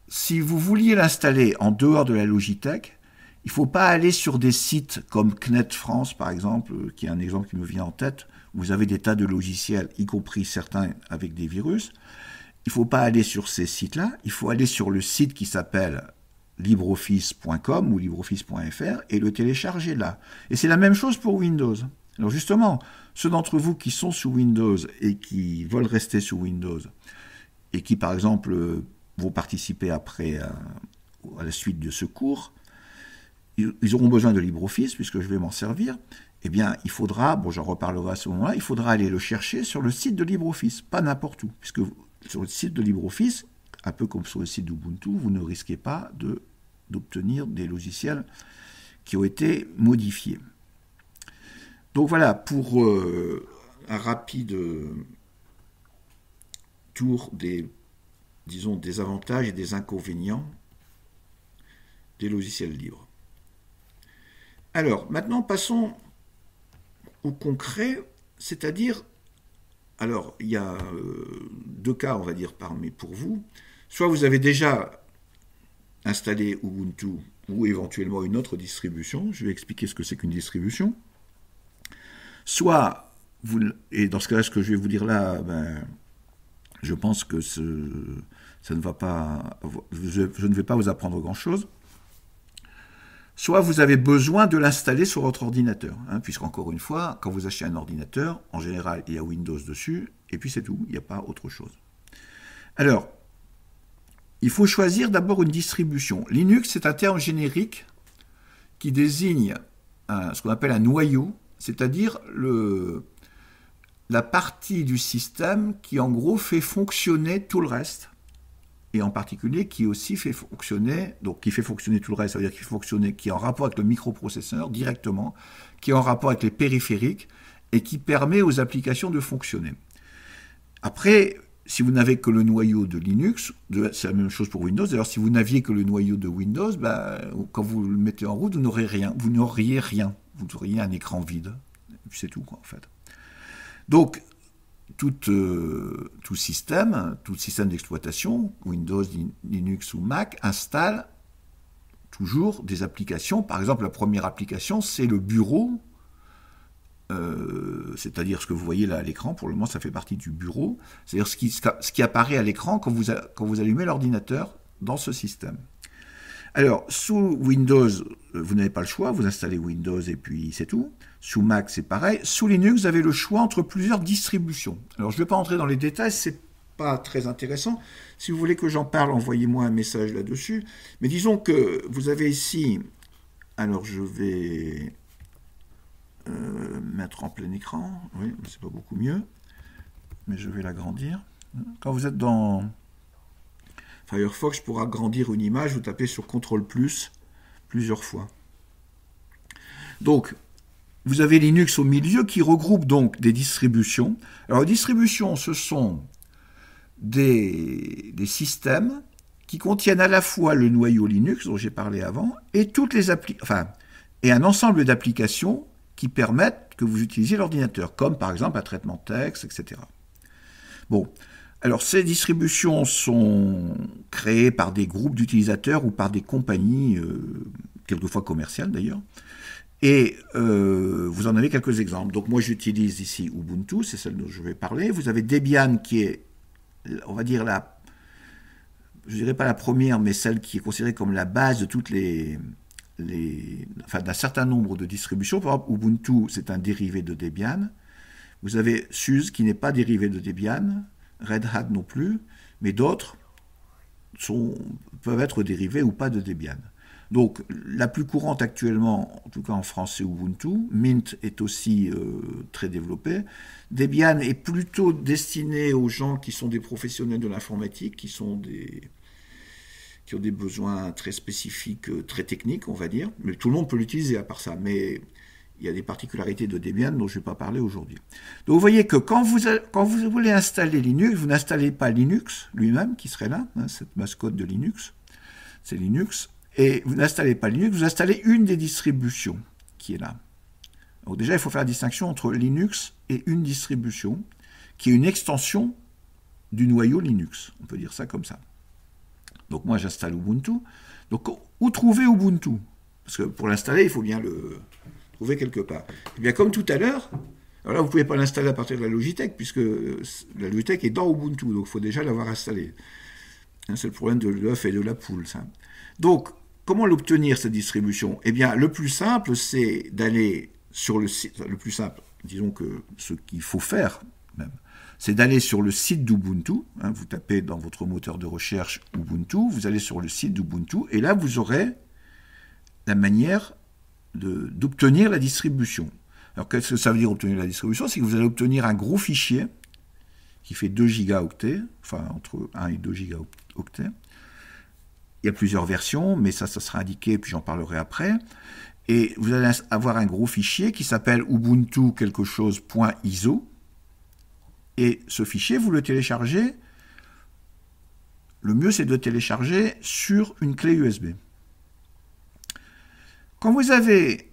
si vous vouliez l'installer en dehors de la Logitech, il ne faut pas aller sur des sites comme CNET France, par exemple, qui est un exemple qui me vient en tête, où vous avez des tas de logiciels, y compris certains avec des virus. Il ne faut pas aller sur ces sites-là, il faut aller sur le site qui s'appelle libreoffice.com ou libreoffice.fr et le télécharger là. Et c'est la même chose pour Windows. Alors justement, ceux d'entre vous qui sont sous Windows et qui veulent rester sous Windows et qui, par exemple, vont participer après à la suite de ce cours, ils auront besoin de LibreOffice, puisque je vais m'en servir, eh bien, il faudra, bon, j'en reparlerai à ce moment-là, il faudra aller le chercher sur le site de LibreOffice, pas n'importe où, puisque sur le site de LibreOffice, un peu comme sur le site d'Ubuntu, vous ne risquez pas d'obtenir des logiciels qui ont été modifiés. Donc voilà, pour un rapide tour disons, des avantages et des inconvénients des logiciels libres. Alors, maintenant, passons au concret, c'est-à-dire, alors, il y a deux cas, on va dire, pour vous. Soit vous avez déjà installé Ubuntu ou éventuellement une autre distribution. Je vais expliquer ce que c'est qu'une distribution. Soit, et dans ce cas-là, ce que je vais vous dire là, je pense que ça ne va pas, je ne vais pas vous apprendre grand-chose. Soit vous avez besoin de l'installer sur votre ordinateur, puisqu'encore une fois, quand vous achetez un ordinateur, en général, il y a Windows dessus, et puis c'est tout, il n'y a pas autre chose. Alors, il faut choisir d'abord une distribution. Linux, c'est un terme générique qui désigne ce qu'on appelle un noyau, c'est-à-dire la partie du système qui, en gros, fait fonctionner tout le reste. Et en particulier qui aussi fait fonctionner, donc qui fait fonctionner tout le reste, c'est-à-dire qui est en rapport avec le microprocesseur directement, qui est en rapport avec les périphériques et qui permet aux applications de fonctionner. Après, si vous n'avez que le noyau de Linux, c'est la même chose pour Windows. D'ailleurs, si vous n'aviez que le noyau de Windows, quand vous le mettez en route, vous n'auriez rien. Vous auriez un écran vide. Et puis c'est tout, quoi, en fait. Donc, tout système d'exploitation, Windows, Linux ou Mac, installe toujours des applications. Par exemple, la première application, c'est le bureau, c'est-à-dire ce que vous voyez là à l'écran, pour le moment, ça fait partie du bureau, c'est-à-dire ce qui apparaît à l'écran quand vous allumez l'ordinateur dans ce système. Alors, sous Windows, vous n'avez pas le choix, vous installez Windows et puis c'est tout. Sous Mac, c'est pareil. Sous Linux, vous avez le choix entre plusieurs distributions. Alors, je ne vais pas entrer dans les détails, c'est pas très intéressant. Si vous voulez que j'en parle, envoyez-moi un message là-dessus. Mais disons que vous avez ici... Alors, je vais mettre en plein écran. Oui, c'est pas beaucoup mieux. Mais je vais l'agrandir. Quand vous êtes dans... Firefox, pour agrandir une image, vous tapez sur CTRL+, plusieurs fois. Donc, vous avez Linux au milieu qui regroupe donc des distributions. Alors, les distributions, ce sont des systèmes qui contiennent à la fois le noyau Linux, dont j'ai parlé avant, et et un ensemble d'applications qui permettent que vous utilisiez l'ordinateur, comme par exemple un traitement de texte, etc. Bon. Alors, ces distributions sont créées par des groupes d'utilisateurs ou par des compagnies, quelquefois commerciales d'ailleurs, et vous en avez quelques exemples. Donc, moi, j'utilise ici Ubuntu, c'est celle dont je vais parler. Vous avez Debian qui est, on va dire, je dirais pas la première, mais celle qui est considérée comme la base de toutes d'un certain nombre de distributions. Par exemple, Ubuntu, c'est un dérivé de Debian. Vous avez SUSE qui n'est pas dérivé de Debian. Red Hat non plus, mais d'autres peuvent être dérivés ou pas de Debian. Donc, la plus courante actuellement, en tout cas en France, c'est Ubuntu. Mint est aussi très développé. Debian est plutôt destiné aux gens qui sont des professionnels de l'informatique, qui ont des besoins très spécifiques, très techniques, on va dire. Mais tout le monde peut l'utiliser à part ça. Mais il y a des particularités de Debian dont je ne vais pas parler aujourd'hui. Donc vous voyez que quand vous voulez installer Linux, vous n'installez pas Linux lui-même, qui serait là, cette mascotte de Linux, c'est Linux, et vous n'installez pas Linux, vous installez une des distributions qui est là. Donc déjà, il faut faire la distinction entre Linux et une distribution, qui est une extension du noyau Linux. On peut dire ça comme ça. Donc moi, j'installe Ubuntu. Donc où trouver Ubuntu? Parce que pour l'installer, il faut bien le trouver quelque part. Et bien comme tout à l'heure, alors là vous ne pouvez pas l'installer à partir de la Logitech, puisque la Logitech est dans Ubuntu, donc il faut déjà l'avoir installé. C'est le problème de l'œuf et de la poule, ça. Donc, comment l'obtenir, cette distribution? Eh bien, le plus simple, c'est d'aller sur le site, le plus simple, disons que ce qu'il faut faire, même, c'est d'aller sur le site d'Ubuntu, vous tapez dans votre moteur de recherche Ubuntu, vous allez sur le site d'Ubuntu, et là vous aurez la manière d'obtenir la distribution. Alors, qu'est-ce que ça veut dire obtenir la distribution? C'est que vous allez obtenir un gros fichier qui fait 2 gigaoctets, enfin entre 1 et 2 gigaoctets. Il y a plusieurs versions, mais ça sera indiqué, puis j'en parlerai après. Et vous allez avoir un gros fichier qui s'appelle Ubuntu quelque chose .iso. Et ce fichier, vous le téléchargez. Le mieux, c'est de le télécharger sur une clé USB. Quand vous avez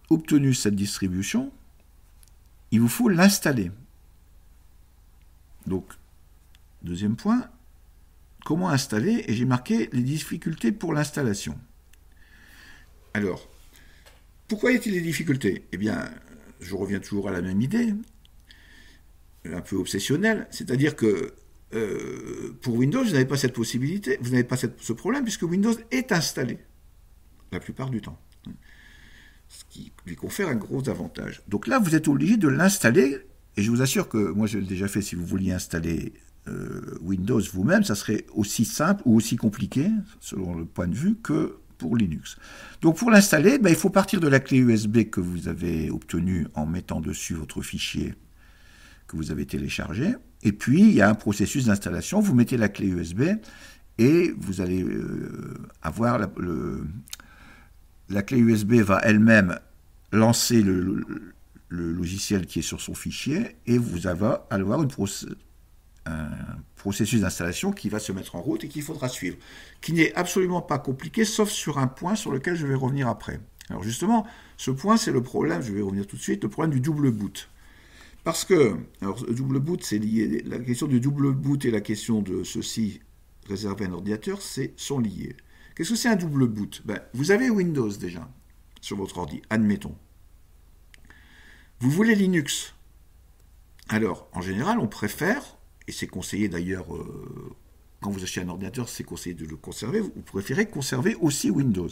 obtenu cette distribution, il vous faut l'installer. Donc, deuxième point, comment installer? Et j'ai marqué les difficultés pour l'installation. Alors, pourquoi y a-t-il des difficultés? Eh bien, je reviens toujours à la même idée, un peu obsessionnelle, c'est-à-dire que pour Windows, vous n'avez pas cette possibilité, vous n'avez pas ce problème, puisque Windows est installé, la plupart du temps, ce qui lui confère un gros avantage. Donc là, vous êtes obligé de l'installer, et je vous assure que, moi je l'ai déjà fait, si vous vouliez installer Windows vous-même, ça serait aussi simple ou aussi compliqué, selon le point de vue, que pour Linux. Donc pour l'installer, il faut partir de la clé USB que vous avez obtenue en mettant dessus votre fichier que vous avez téléchargé. Et puis, il y a un processus d'installation. Vous mettez la clé USB et vous allez avoir la clé USB va elle-même lancer le logiciel qui est sur son fichier et vous allez avoir un processus d'installation qui va se mettre en route et qu'il faudra suivre, qui n'est absolument pas compliqué, sauf sur un point sur lequel je vais revenir après. Alors justement, ce point, c'est le problème, je vais revenir tout de suite, le problème du double boot. Parce que, alors, le double boot, c'est lié, la question du double boot et la question de ceci réservé à un ordinateur, sont liés. Qu'est-ce que c'est un double boot? Vous avez Windows déjà sur votre ordi, admettons. Vous voulez Linux. Alors, en général, on préfère, et c'est conseillé d'ailleurs, quand vous achetez un ordinateur, c'est conseillé de le conserver, vous préférez conserver aussi Windows.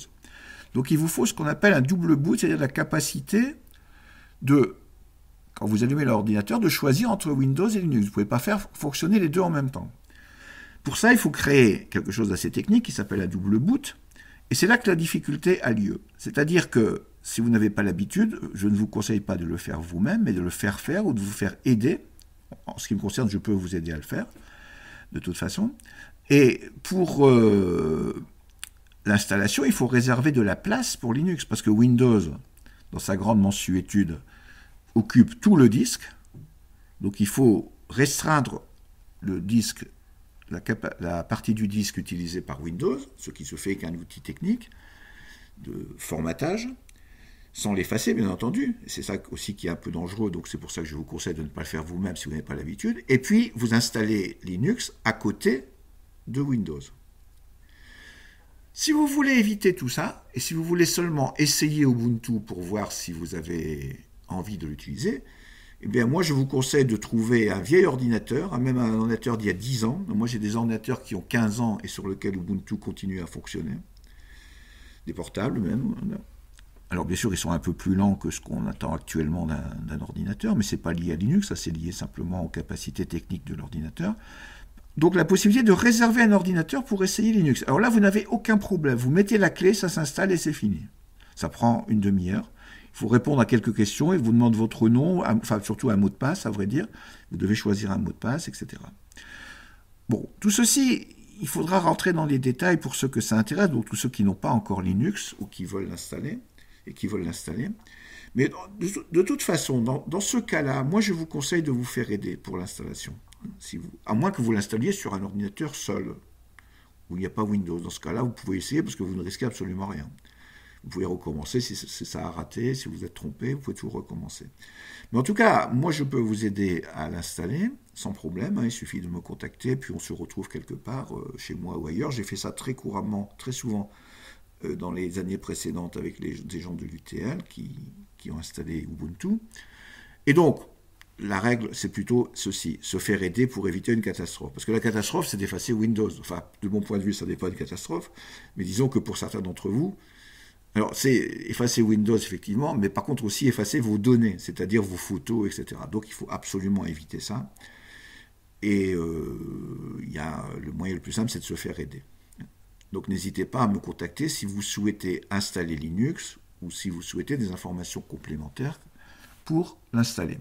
Donc il vous faut ce qu'on appelle un double boot, c'est-à-dire la capacité de, quand vous allumez l'ordinateur, de choisir entre Windows et Linux. Vous ne pouvez pas faire fonctionner les deux en même temps. Pour ça, il faut créer quelque chose d'assez technique qui s'appelle un double boot, et c'est là que la difficulté a lieu. C'est-à-dire que si vous n'avez pas l'habitude, je ne vous conseille pas de le faire vous-même, mais de le faire ou de vous faire aider. En ce qui me concerne, je peux vous aider à le faire, de toute façon. Et pour l'installation, il faut réserver de la place pour Linux, parce que Windows, dans sa grande mansuétude, occupe tout le disque. Donc il faut restreindre le disque, la partie du disque utilisée par Windows, ce qui se fait avec un outil technique de formatage, sans l'effacer, bien entendu. C'est ça aussi qui est un peu dangereux, donc c'est pour ça que je vous conseille de ne pas le faire vous-même si vous n'avez pas l'habitude. Et puis, vous installez Linux à côté de Windows. Si vous voulez éviter tout ça, et si vous voulez seulement essayer Ubuntu pour voir si vous avez envie de l'utiliser, eh bien moi je vous conseille de trouver un vieil ordinateur, même un ordinateur d'il y a 10 ans. Moi j'ai des ordinateurs qui ont 15 ans et sur lesquels Ubuntu continue à fonctionner. Des portables même. Alors bien sûr ils sont un peu plus lents que ce qu'on attend actuellement d'un ordinateur, mais ce n'est pas lié à Linux, ça c'est lié simplement aux capacités techniques de l'ordinateur. Donc la possibilité de réserver un ordinateur pour essayer Linux. Alors là vous n'avez aucun problème, vous mettez la clé, ça s'installe et c'est fini. Ça prend une demi-heure. Il faut répondre à quelques questions, il vous demande votre nom, enfin surtout un mot de passe, à vrai dire. Vous devez choisir un mot de passe, etc. Bon, tout ceci, il faudra rentrer dans les détails pour ceux que ça intéresse, donc tous ceux qui n'ont pas encore Linux ou qui veulent l'installer, et qui veulent l'installer. Mais de toute façon, dans ce cas-là, moi je vous conseille de vous faire aider pour l'installation. À moins que vous l'installiez sur un ordinateur seul, où il n'y a pas Windows. Dans ce cas-là, vous pouvez essayer parce que vous ne risquez absolument rien. Vous pouvez recommencer si ça a raté, si vous êtes trompé, vous pouvez toujours recommencer. Mais en tout cas, moi je peux vous aider à l'installer sans problème, il suffit de me contacter, puis on se retrouve quelque part, chez moi ou ailleurs. J'ai fait ça très couramment, très souvent, dans les années précédentes avec des gens de l'UTL qui ont installé Ubuntu. Et donc, la règle, c'est plutôt ceci, se faire aider pour éviter une catastrophe. Parce que la catastrophe, c'est d'effacer Windows. Enfin, de mon point de vue, ça n'est pas une catastrophe, mais disons que pour certains d'entre vous, alors, c'est effacer Windows, effectivement, mais par contre aussi effacer vos données, c'est-à-dire vos photos, etc. Donc, il faut absolument éviter ça. Et le moyen le plus simple, c'est de se faire aider. Donc n'hésitez pas à me contacter si vous souhaitez installer Linux ou si vous souhaitez des informations complémentaires pour l'installer.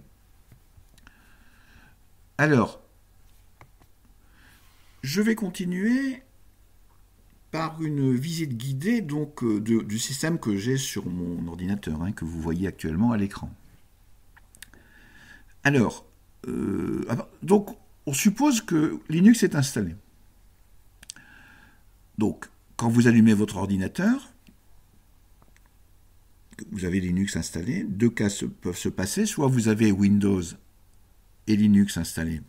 Alors, je vais continuer par une visite guidée donc, du système que j'ai sur mon ordinateur, que vous voyez actuellement à l'écran. Alors, donc, on suppose que Linux est installé. Donc, quand vous allumez votre ordinateur, vous avez Linux installé, deux cas peuvent se passer, soit vous avez Windows et Linux installé,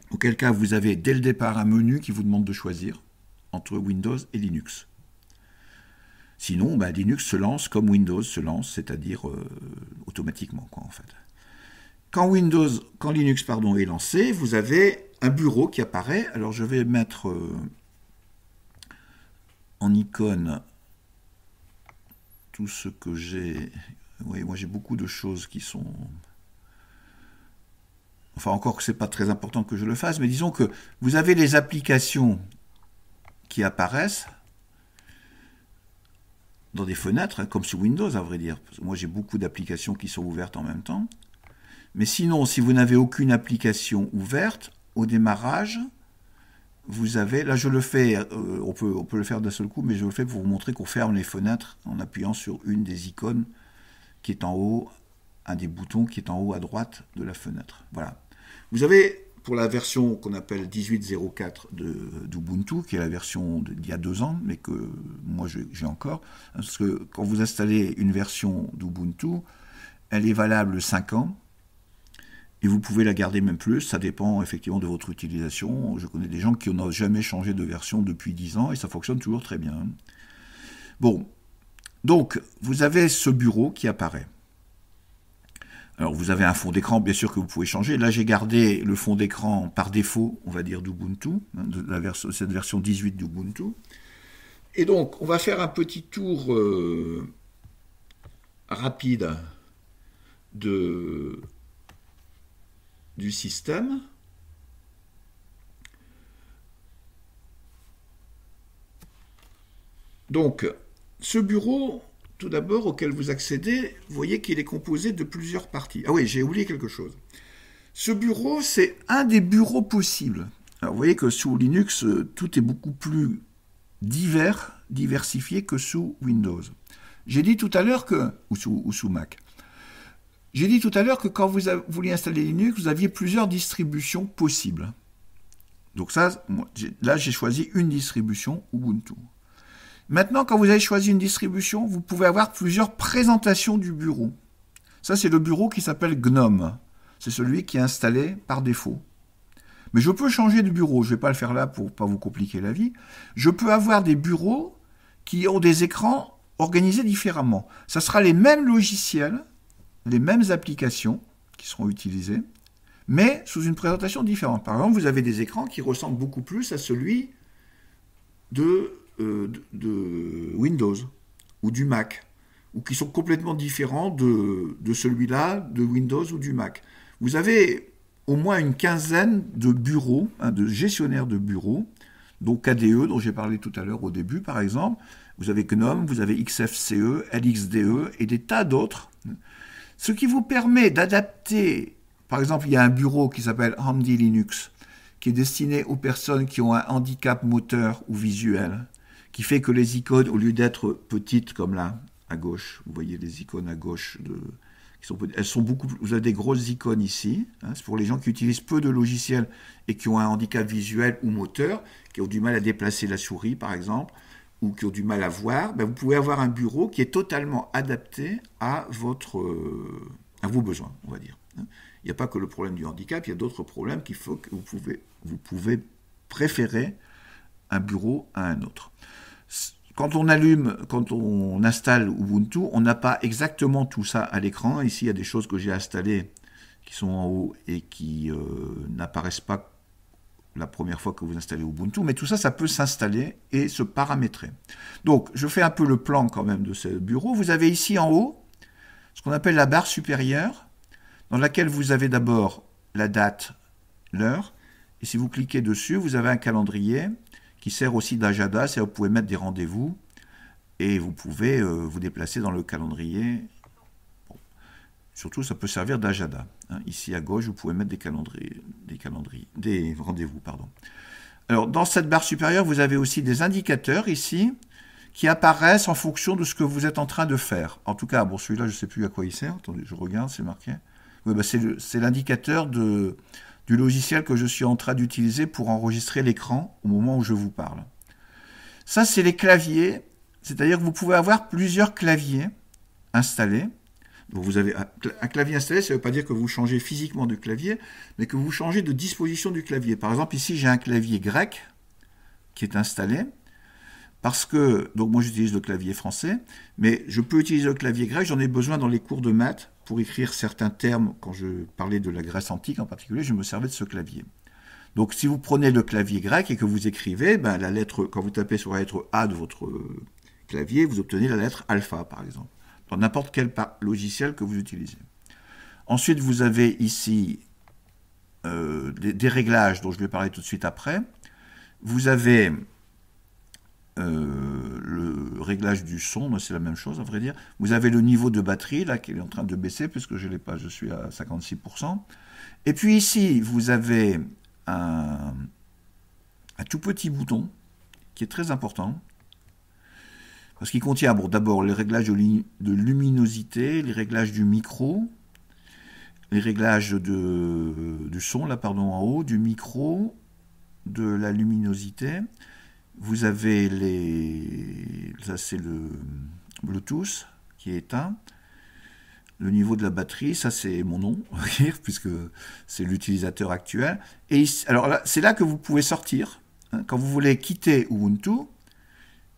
auquel cas vous avez dès le départ un menu qui vous demande de choisir entre Windows et Linux. Sinon, Linux se lance comme Windows se lance, c'est-à-dire automatiquement, en fait. Quand Linux est lancé, vous avez un bureau qui apparaît. Alors, je vais mettre en icône tout ce que j'ai. Oui, moi j'ai beaucoup de choses qui sont. Enfin, encore que ce n'est pas très important que je le fasse, mais disons que vous avez les applications qui apparaissent dans des fenêtres, comme sous Windows, à vrai dire. Parce que moi, j'ai beaucoup d'applications qui sont ouvertes en même temps. Mais sinon, si vous n'avez aucune application ouverte, au démarrage, vous avez... Là, je le fais, on peut le faire d'un seul coup, mais je le fais pour vous montrer qu'on ferme les fenêtres en appuyant sur une des icônes qui est en haut, un des boutons qui est en haut à droite de la fenêtre. Voilà. Vous avez... Pour la version qu'on appelle 18.04 d'Ubuntu, qui est la version d'il y a 2 ans, mais que moi j'ai encore, parce que quand vous installez une version d'Ubuntu, elle est valable 5 ans, et vous pouvez la garder même plus, ça dépend effectivement de votre utilisation. Je connais des gens qui n'ont jamais changé de version depuis 10 ans, et ça fonctionne toujours très bien. Bon, donc vous avez ce bureau qui apparaît. Alors, vous avez un fond d'écran, bien sûr, que vous pouvez changer. Là, j'ai gardé le fond d'écran par défaut, on va dire, d'Ubuntu, de cette version 18 d'Ubuntu. Et donc, on va faire un petit tour rapide du système. Donc, ce bureau... Tout d'abord, auquel vous accédez, vous voyez qu'il est composé de plusieurs parties. Ah oui, j'ai oublié quelque chose. Ce bureau, c'est un des bureaux possibles. Alors, vous voyez que sous Linux, tout est beaucoup plus diversifié que sous Windows. J'ai dit tout à l'heure que... ou sous Mac. J'ai dit tout à l'heure que quand vous vouliez installer Linux, vous aviez plusieurs distributions possibles. Donc ça, là, j'ai choisi une distribution Ubuntu. Maintenant, quand vous avez choisi une distribution, vous pouvez avoir plusieurs présentations du bureau. Ça, c'est le bureau qui s'appelle GNOME. C'est celui qui est installé par défaut. Mais je peux changer de bureau. Je ne vais pas le faire là pour ne pas vous compliquer la vie. Je peux avoir des bureaux qui ont des écrans organisés différemment. Ça sera les mêmes logiciels, les mêmes applications qui seront utilisées, mais sous une présentation différente. Par exemple, vous avez des écrans qui ressemblent beaucoup plus à celui de Windows ou du Mac, ou qui sont complètement différents de celui-là, de Windows ou du Mac. Vous avez au moins une quinzaine de bureaux, de gestionnaires de bureaux, donc KDE, dont j'ai parlé tout à l'heure au début, par exemple. Vous avez GNOME, vous avez XFCE, LXDE et des tas d'autres. Ce qui vous permet d'adapter, par exemple, il y a un bureau qui s'appelle Handy Linux, qui est destiné aux personnes qui ont un handicap moteur ou visuel, qui fait que les icônes, au lieu d'être petites comme là, à gauche, vous voyez les icônes à gauche, elles sont beaucoup plus, vous avez des grosses icônes ici, c'est pour les gens qui utilisent peu de logiciels et qui ont un handicap visuel ou moteur, qui ont du mal à déplacer la souris par exemple, ou qui ont du mal à voir, vous pouvez avoir un bureau qui est totalement adapté à vos besoins, on va dire. Il n'y a pas que le problème du handicap, il y a d'autres problèmes qu'il faut que vous pouvez préférer un bureau à un autre. Quand on installe Ubuntu, on n'a pas exactement tout ça à l'écran. Ici, il y a des choses que j'ai installées qui sont en haut et qui n'apparaissent pas la première fois que vous installez Ubuntu, mais tout ça, ça peut s'installer et se paramétrer. Donc, je fais un peu le plan quand même de ce bureau. Vous avez ici en haut ce qu'on appelle la barre supérieure, dans laquelle vous avez d'abord la date, l'heure, et si vous cliquez dessus, vous avez un calendrier qui sert aussi d'agenda, c'est-à-dire que vous pouvez mettre des rendez-vous et vous pouvez vous déplacer dans le calendrier. Bon. Surtout, ça peut servir d'agenda. Hein. Ici à gauche, vous pouvez mettre des rendez-vous, pardon. Alors, dans cette barre supérieure, vous avez aussi des indicateurs ici qui apparaissent en fonction de ce que vous êtes en train de faire. En tout cas, bon, celui-là, je ne sais plus à quoi il sert. Attendez, je regarde, c'est marqué. Oui, bah, c'est l'indicateur du logiciel que je suis en train d'utiliser pour enregistrer l'écran au moment où je vous parle. Ça, c'est les claviers, c'est-à-dire que vous pouvez avoir plusieurs claviers installés. Donc vous avez un clavier installé, ça ne veut pas dire que vous changez physiquement de clavier, mais que vous changez de disposition du clavier. Par exemple, ici, j'ai un clavier grec qui est installé. Parce que, donc moi j'utilise le clavier français, mais je peux utiliser le clavier grec, j'en ai besoin dans les cours de maths pour écrire certains termes. Quand je parlais de la Grèce antique en particulier, je me servais de ce clavier. Donc si vous prenez le clavier grec et que vous écrivez, ben, la lettre, quand vous tapez sur la lettre A de votre clavier, vous obtenez la lettre alpha par exemple, dans n'importe quel logiciel que vous utilisez. Ensuite vous avez ici des réglages dont je vais parler tout de suite après. Vous avez le réglage du son, c'est la même chose à vrai dire. Vous avez le niveau de batterie là qui est en train de baisser puisque je l'ai pas, je suis à 56%. Et puis ici vous avez un tout petit bouton qui est très important parce qu'il contient bon, d'abord les réglages de luminosité, les réglages du micro, les réglages du son là pardon en haut, du micro, de la luminosité. Vous avez ça c'est le Bluetooth qui est éteint. Le niveau de la batterie, ça c'est mon nom, puisque c'est l'utilisateur actuel. Et ici, alors là, c'est là que vous pouvez sortir. Hein. Quand vous voulez quitter Ubuntu,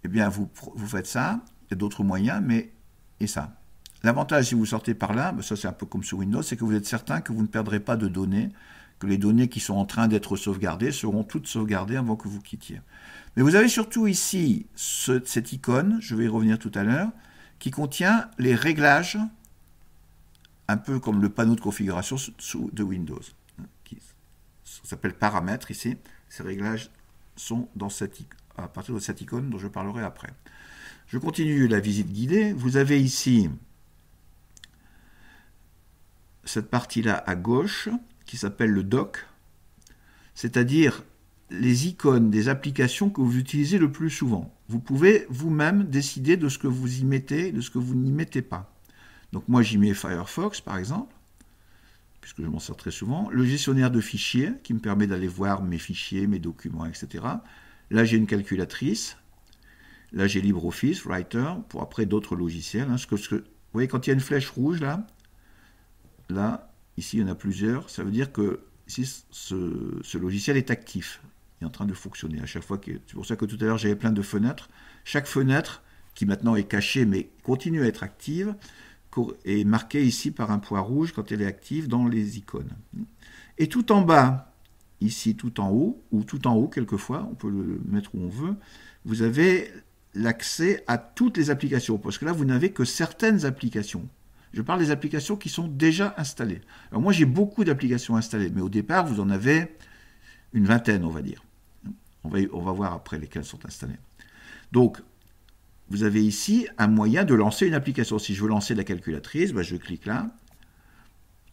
eh bien vous faites ça. Il y a d'autres moyens, mais et ça. L'avantage si vous sortez par là, ça c'est un peu comme sur Windows, c'est que vous êtes certain que vous ne perdrez pas de données, que les données qui sont en train d'être sauvegardées seront toutes sauvegardées avant que vous quittiez. Mais vous avez surtout ici cette icône, je vais y revenir tout à l'heure, qui contient les réglages, un peu comme le panneau de configuration de Windows. Ça s'appelle paramètres ici. Ces réglages sont à partir de cette icône dont je parlerai après. Je continue la visite guidée. Vous avez ici cette partie-là à gauche qui s'appelle le dock, c'est-à-dire les icônes des applications que vous utilisez le plus souvent. Vous pouvez vous-même décider de ce que vous y mettez, de ce que vous n'y mettez pas. Donc moi j'y mets Firefox par exemple, puisque je m'en sers très souvent. Le gestionnaire de fichiers qui me permet d'aller voir mes fichiers, mes documents, etc. Là j'ai une calculatrice. Là j'ai LibreOffice, Writer, pour après d'autres logiciels. Hein. Vous voyez quand il y a une flèche rouge là, ici il y en a plusieurs, ça veut dire que ici, ce logiciel est actif. Il est en train de fonctionner à chaque fois. C'est pour ça que tout à l'heure j'avais plein de fenêtres. Chaque fenêtre, qui maintenant est cachée mais continue à être active, est marquée ici par un point rouge quand elle est active dans les icônes. Et tout en bas, ici tout en haut, ou tout en haut quelquefois, on peut le mettre où on veut, vous avez l'accès à toutes les applications, parce que là vous n'avez que certaines applications. Je parle des applications qui sont déjà installées. Alors moi j'ai beaucoup d'applications installées, mais au départ vous en avez une vingtaine on va dire. On va voir après lesquelles sont installées. Donc vous avez ici un moyen de lancer une application. Si je veux lancer la calculatrice, ben, je clique là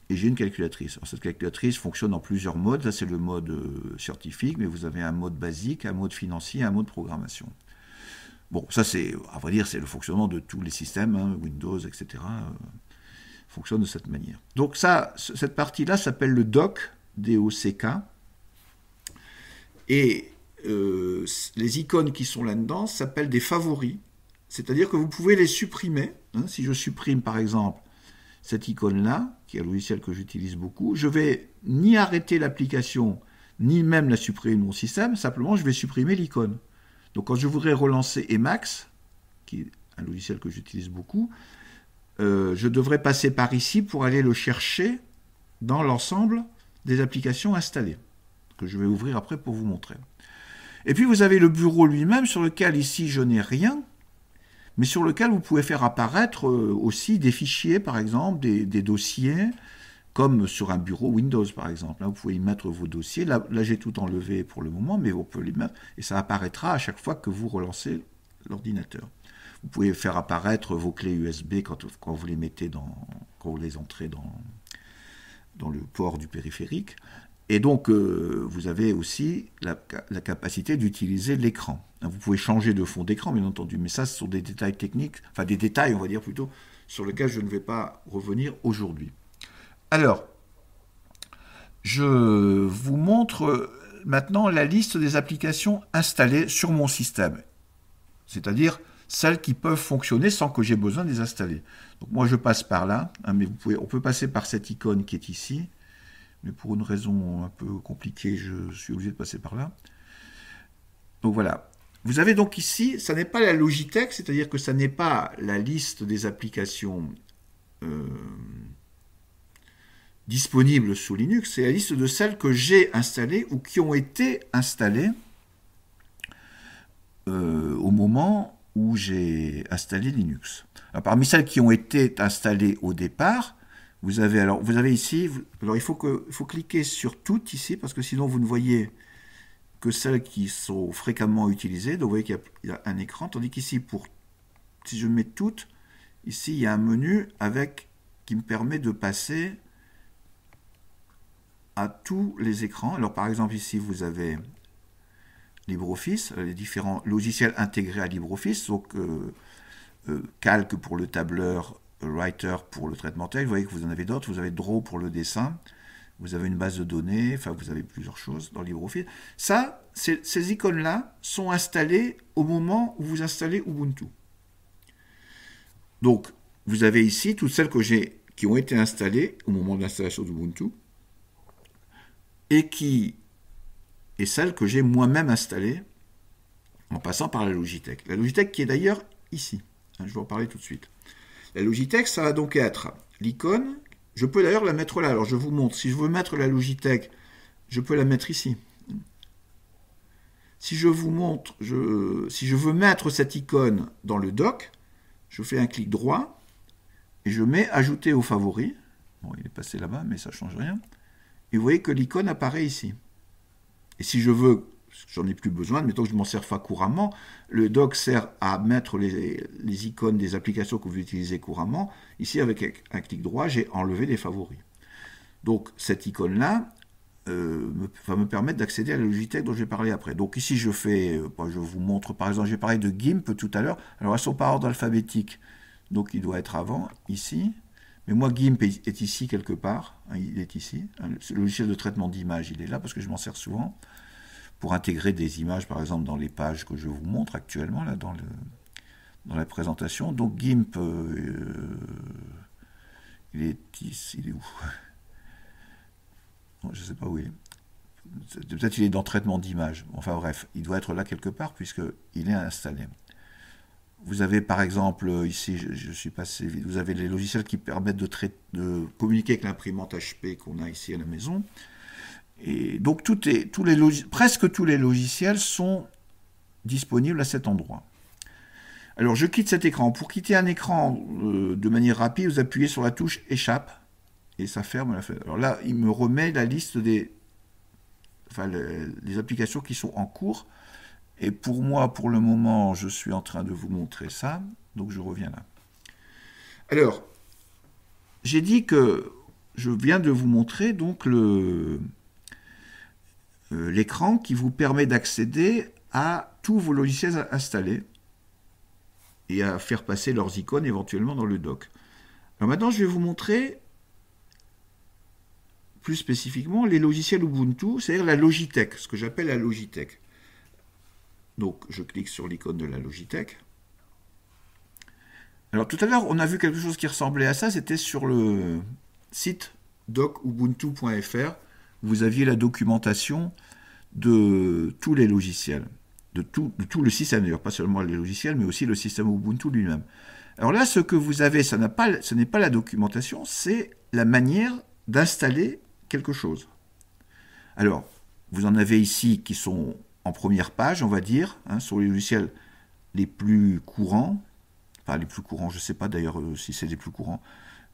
et j'ai une calculatrice. Alors, cette calculatrice fonctionne en plusieurs modes. Là, c'est le mode scientifique, mais vous avez un mode basique, un mode financier, un mode programmation. Bon, ça, c'est, à vrai dire, c'est le fonctionnement de tous les systèmes, hein, Windows, etc. Fonctionne de cette manière. Donc, ça, cette partie-là s'appelle le dock, D-O-C-K. Et les icônes qui sont là-dedans s'appellent des favoris. C'est-à-dire que vous pouvez les supprimer. Hein, si je supprime par exemple cette icône-là, qui est un logiciel que j'utilise beaucoup, je vais ni arrêter l'application, ni même la supprimer de mon système, simplement je vais supprimer l'icône. Donc quand je voudrais relancer Emacs, qui est un logiciel que j'utilise beaucoup, je devrais passer par ici pour aller le chercher dans l'ensemble des applications installées, que je vais ouvrir après pour vous montrer. Et puis vous avez le bureau lui-même, sur lequel ici je n'ai rien, mais sur lequel vous pouvez faire apparaître aussi des fichiers, par exemple, des dossiers, comme sur un bureau Windows par exemple. Là, vous pouvez y mettre vos dossiers. Là j'ai tout enlevé pour le moment, mais vous pouvez les mettre et ça apparaîtra à chaque fois que vous relancez l'ordinateur. Vous pouvez faire apparaître vos clés USB quand vous les mettez quand vous les entrez dans le port du périphérique. Et donc, vous avez aussi la capacité d'utiliser l'écran. Vous pouvez changer de fond d'écran, bien entendu, mais ça, ce sont des détails techniques, enfin des détails, on va dire plutôt, sur lesquels je ne vais pas revenir aujourd'hui. Alors, je vous montre maintenant la liste des applications installées sur mon système, c'est-à-dire celles qui peuvent fonctionner sans que j'ai besoin de les installer. Donc moi, je passe par là, hein, mais on peut passer par cette icône qui est ici. Mais pour une raison un peu compliquée, je suis obligé de passer par là. Donc voilà. Vous avez donc ici, ça n'est pas la Logitech, c'est-à-dire que ça n'est pas la liste des applications disponibles sous Linux, c'est la liste de celles que j'ai installées ou qui ont été installées au moment où j'ai installé Linux. Alors, parmi celles qui ont été installées au départ, vous avez ici, alors il faut cliquer sur toutes ici, parce que sinon vous ne voyez que celles qui sont fréquemment utilisées. Donc vous voyez qu'il y a un écran, tandis qu'ici, si je mets toutes, ici il y a un menu qui me permet de passer à tous les écrans. Alors par exemple ici vous avez LibreOffice, les différents logiciels intégrés à LibreOffice, donc Calc pour le tableur, Writer pour le traitement texte, vous voyez que vous en avez d'autres, vous avez Draw pour le dessin, vous avez une base de données, enfin vous avez plusieurs choses dans LibreOffice. Ça, ces icônes-là sont installées au moment où vous installez Ubuntu. Donc, vous avez ici toutes celles qui ont été installées au moment de l'installation d'Ubuntu et celles que j'ai moi-même installées en passant par la Logitech. La Logitech qui est d'ailleurs ici. Je vais en parler tout de suite. La Logitech, ça va donc être l'icône. Je peux d'ailleurs la mettre là. Alors, je vous montre. Si je veux mettre la Logitech, je peux la mettre ici. Si je vous montre, si je veux mettre cette icône dans le dock, je fais un clic droit et je mets Ajouter aux favoris. Bon, il est passé là-bas, mais ça ne change rien. Et vous voyez que l'icône apparaît ici. Et si je veux, j'en ai plus besoin, mettons que je m'en sers pas couramment, le dock sert à mettre les icônes des applications que vous utilisez couramment. Ici, avec un clic droit, j'ai enlevé les favoris. Donc, cette icône-là va me permettre d'accéder à la Logitech dont je vais parler après. Donc ici, je vous montre, par exemple, j'ai parlé de GIMP tout à l'heure. Alors, elles sont par ordre alphabétique, donc il doit être avant, ici. Mais moi, GIMP est ici quelque part. Il est ici. Le logiciel de traitement d'image, il est là parce que je m'en sers souvent pour intégrer des images, par exemple, dans les pages que je vous montre actuellement, là, dans la présentation. Donc, GIMP, il est où? Je ne sais pas où il est. Peut-être il est dans traitement d'image. Enfin bref, il doit être là quelque part puisqu'il est installé. Vous avez par exemple, ici, je suis passé vite, vous avez les logiciels qui permettent de communiquer avec l'imprimante HP qu'on a ici à la maison. Et donc presque tous les logiciels sont disponibles à cet endroit. Alors je quitte cet écran. Pour quitter un écran de manière rapide, vous appuyez sur la touche Échappe et ça ferme la fenêtre. Alors là, il me remet la liste des applications qui sont en cours. Et pour moi, pour le moment, je suis en train de vous montrer ça. Donc je reviens là. Alors, j'ai dit que je viens de vous montrer donc l'écran qui vous permet d'accéder à tous vos logiciels installés et à faire passer leurs icônes éventuellement dans le dock. Alors maintenant, je vais vous montrer plus spécifiquement les logiciels Ubuntu, c'est-à-dire la Logitech, ce que j'appelle la Logitech. Donc, je clique sur l'icône de la Logitech. Alors, tout à l'heure, on a vu quelque chose qui ressemblait à ça, c'était sur le site dockubuntu.fr. Vous aviez la documentation de tous les logiciels, de tout le système, d'ailleurs, pas seulement les logiciels, mais aussi le système Ubuntu lui-même. Alors là, ce que vous avez, ce n'est pas la documentation, c'est la manière d'installer quelque chose. Alors, vous en avez ici qui sont en première page, on va dire, sur les logiciels les plus courants, enfin les plus courants, je ne sais pas d'ailleurs si c'est les plus courants,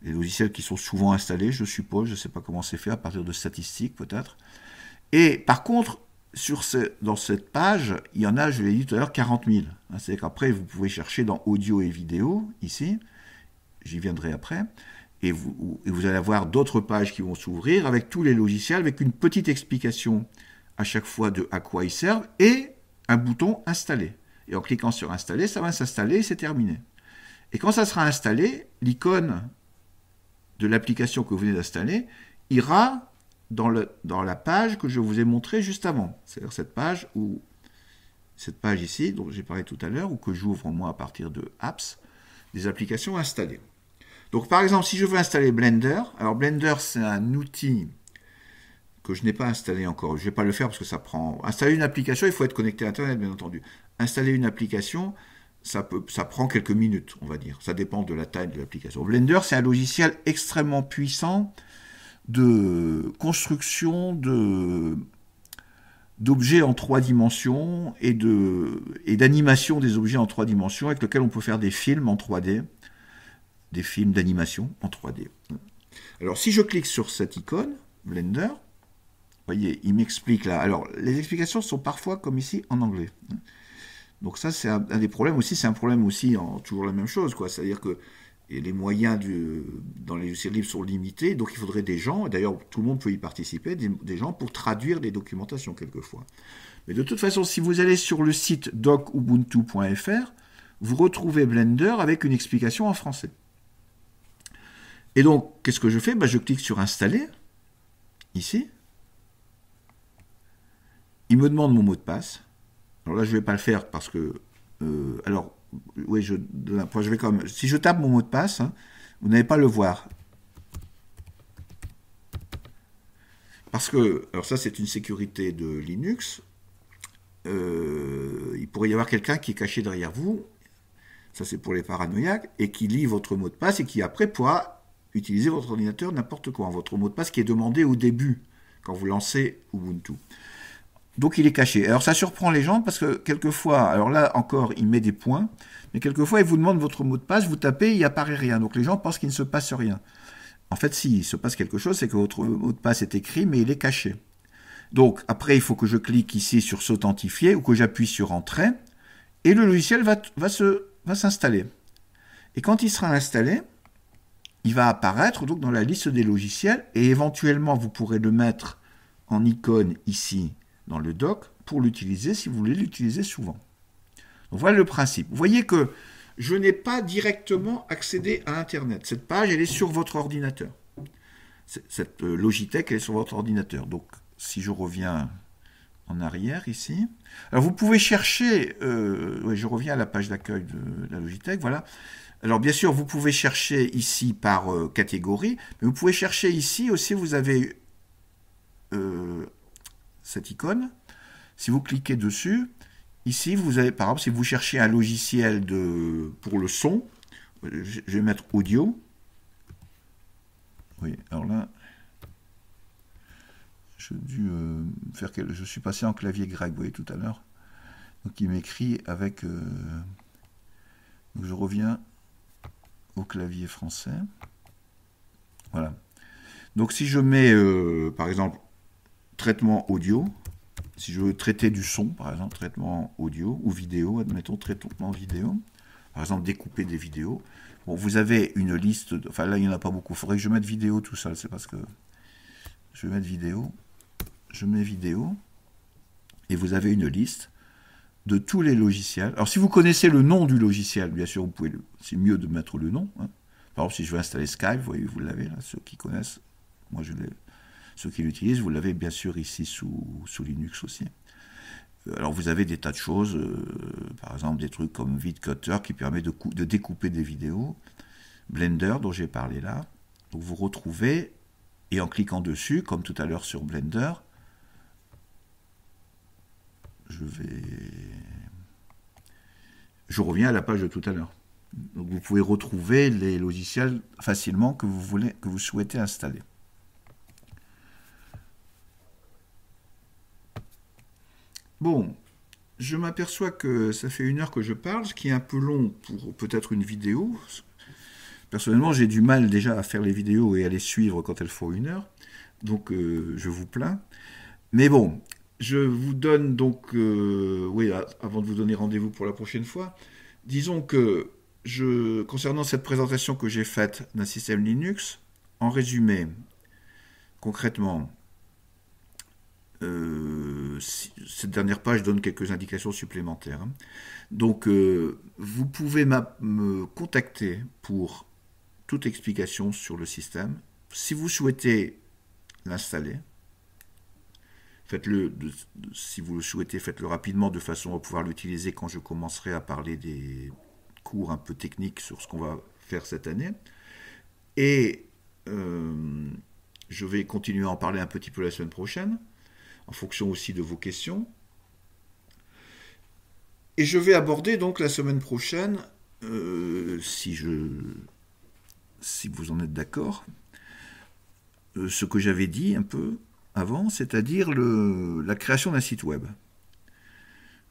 les logiciels qui sont souvent installés, je suppose, je ne sais pas comment c'est fait, à partir de statistiques peut-être. Et par contre, dans cette page, il y en a, je l'ai dit tout à l'heure, 40 000. C'est-à-dire qu'après, vous pouvez chercher dans audio et vidéo, ici, j'y viendrai après, et vous allez avoir d'autres pages qui vont s'ouvrir avec tous les logiciels, avec une petite explication à chaque fois de à quoi ils servent, et un bouton installer. Et en cliquant sur installer, ça va s'installer et c'est terminé. Et quand ça sera installé, l'icône de l'application que vous venez d'installer ira dans la page que je vous ai montrée juste avant. C'est-à-dire cette page ici, dont j'ai parlé tout à l'heure, ou que j'ouvre moi à partir de Apps, des applications installées. Donc par exemple, si je veux installer Blender, alors Blender c'est un outil que je n'ai pas installé encore. Je ne vais pas le faire parce que ça prend... Installer une application, il faut être connecté à Internet, bien entendu. Installer une application, ça prend quelques minutes, on va dire. Ça dépend de la taille de l'application. Blender, c'est un logiciel extrêmement puissant de construction d'objets en 3 dimensions et d'animation des objets en 3 dimensions avec lequel on peut faire des films en 3D, des films d'animation en 3D. Alors, si je clique sur cette icône, Blender, vous voyez, il m'explique là. Alors, les explications sont parfois, comme ici, en anglais. Donc ça, c'est un des problèmes aussi. C'est un problème aussi en toujours la même chose, quoi. C'est-à-dire que les moyens dans les logiciels libres sont limités, donc il faudrait des gens, et d'ailleurs tout le monde peut y participer, des gens pour traduire les documentations quelquefois. Mais de toute façon, si vous allez sur le site docubuntu.fr, vous retrouvez Blender avec une explication en français. Et donc, qu'est-ce que je fais? Je clique sur Installer, ici. Il me demande mon mot de passe. Alors là, je ne vais pas le faire parce que... oui, je vais quand même... Si je tape mon mot de passe, vous n'allez pas le voir. Parce que... Alors ça, c'est une sécurité de Linux. Il pourrait y avoir quelqu'un qui est caché derrière vous. Ça, c'est pour les paranoïaques. Et qui lit votre mot de passe et qui, après, pourra utiliser votre ordinateur n'importe quoi. Votre mot de passe qui est demandé au début, quand vous lancez Ubuntu. Donc il est caché. Alors ça surprend les gens parce que quelquefois, alors là encore, il met des points, mais quelquefois il vous demande votre mot de passe, vous tapez, il n'y apparaît rien. Donc les gens pensent qu'il ne se passe rien. En fait, si, il se passe quelque chose, c'est que votre mot de passe est écrit, mais il est caché. Donc après, il faut que je clique ici sur s'authentifier ou que j'appuie sur Entrée, et le logiciel va s'installer. Et quand il sera installé, il va apparaître donc dans la liste des logiciels, et éventuellement vous pourrez le mettre en icône ici, dans le doc, pour l'utiliser si vous voulez l'utiliser souvent. Donc voilà le principe. Vous voyez que je n'ai pas directement accédé à Internet. Cette page, elle est sur votre ordinateur. Cette Logitech, elle est sur votre ordinateur. Donc, si je reviens en arrière ici, alors vous pouvez chercher, je reviens à la page d'accueil de la Logitech, voilà. Alors bien sûr, vous pouvez chercher ici par catégorie, mais vous pouvez chercher ici aussi, vous avez cette icône. Si vous cliquez dessus, ici, vous avez, par exemple, si vous cherchez un logiciel pour le son, je vais mettre audio. Oui, alors là, je suis passé en clavier grec, vous voyez, tout à l'heure. Donc il m'écrit avec... donc je reviens au clavier français. Voilà. Donc si je mets, par exemple, traitement audio, si je veux traiter du son, par exemple, traitement audio ou vidéo, admettons traitement vidéo, par exemple découper des vidéos, bon, vous avez une liste, enfin là il n'y en a pas beaucoup, il faudrait que je mette vidéo tout seul, c'est parce que je vais mettre vidéo, je mets vidéo, et vous avez une liste de tous les logiciels. Alors si vous connaissez le nom du logiciel, bien sûr, c'est mieux de mettre le nom. Par exemple, si je veux installer Skype, vous voyez, vous l'avez là, ceux qui connaissent, moi je l'ai. Ceux qui l'utilisent, vous l'avez bien sûr ici sous Linux aussi. Alors vous avez des tas de choses, par exemple des trucs comme VidCutter qui permet de découper des vidéos, Blender dont j'ai parlé là. Donc vous retrouvez, et en cliquant dessus, comme tout à l'heure sur Blender, je reviens à la page de tout à l'heure. Donc vous pouvez retrouver les logiciels facilement que vous souhaitez installer. Bon, je m'aperçois que ça fait 1 heure que je parle, ce qui est un peu long pour peut-être une vidéo. Personnellement, j'ai du mal déjà à faire les vidéos et à les suivre quand elles font 1 heure. Donc, je vous plains. Mais bon, je vous donne donc... oui, avant de vous donner rendez-vous pour la prochaine fois, disons que concernant cette présentation que j'ai faite d'un système Linux, en résumé, concrètement, cette dernière page donne quelques indications supplémentaires. Donc, vous pouvez me contacter pour toute explication sur le système. Si vous souhaitez l'installer, faites-le, si vous le souhaitez, faites-le rapidement de façon à pouvoir l'utiliser quand je commencerai à parler des cours un peu techniques sur ce qu'on va faire cette année. Et je vais continuer à en parler un petit peu la semaine prochaine, en fonction aussi de vos questions. Et je vais aborder donc la semaine prochaine, si vous en êtes d'accord, ce que j'avais dit un peu avant, c'est-à-dire la création d'un site web.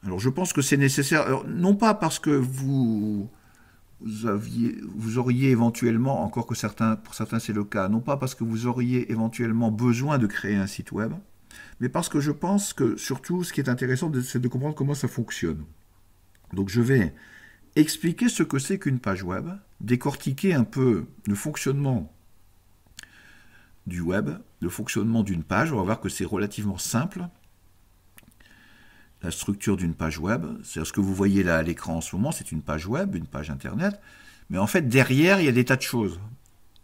Alors je pense que c'est nécessaire, alors, non pas parce que vous auriez éventuellement, encore que pour certains c'est le cas, non pas parce que vous auriez éventuellement besoin de créer un site web, mais parce que je pense que surtout ce qui est intéressant, c'est de comprendre comment ça fonctionne. Donc je vais expliquer ce que c'est qu'une page web, décortiquer un peu le fonctionnement du web, le fonctionnement d'une page. On va voir que c'est relativement simple. La structure d'une page web, c'est ce que vous voyez là à l'écran en ce moment, c'est une page web, une page internet, mais en fait derrière il y a des tas de choses.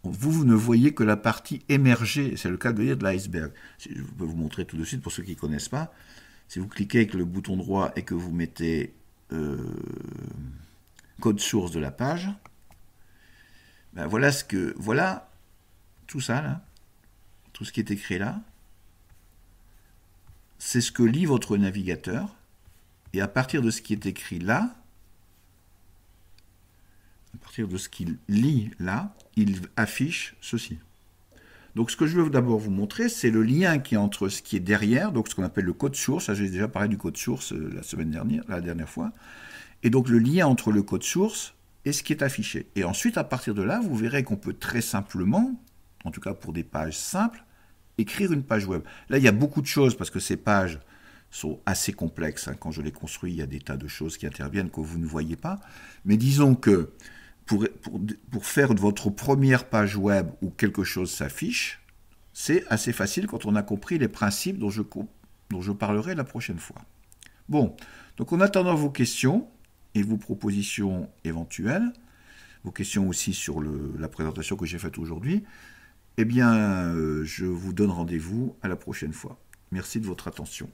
Vous ne voyez que la partie émergée, c'est le cas de l'iceberg. Je peux vous montrer tout de suite pour ceux qui ne connaissent pas. Si vous cliquez avec le bouton droit et que vous mettez code source de la page, ben voilà tout ça là, tout ce qui est écrit là, c'est ce que lit votre navigateur, et à partir de ce qui est écrit là, à partir de ce qu'il lit là, il affiche ceci. Donc ce que je veux d'abord vous montrer, c'est le lien qui est entre ce qui est derrière, donc ce qu'on appelle le code source. J'ai déjà parlé du code source la dernière fois. Et donc le lien entre le code source et ce qui est affiché. Et ensuite, à partir de là, vous verrez qu'on peut très simplement, en tout cas pour des pages simples, écrire une page web. Là, il y a beaucoup de choses parce que ces pages sont assez complexes. Quand je les construis, il y a des tas de choses qui interviennent que vous ne voyez pas. Mais disons que pour faire votre première page web où quelque chose s'affiche, c'est assez facile quand on a compris les principes dont je parlerai la prochaine fois. Bon, donc en attendant vos questions et vos propositions éventuelles, vos questions aussi sur la présentation que j'ai faite aujourd'hui, eh bien, je vous donne rendez-vous à la prochaine fois. Merci de votre attention.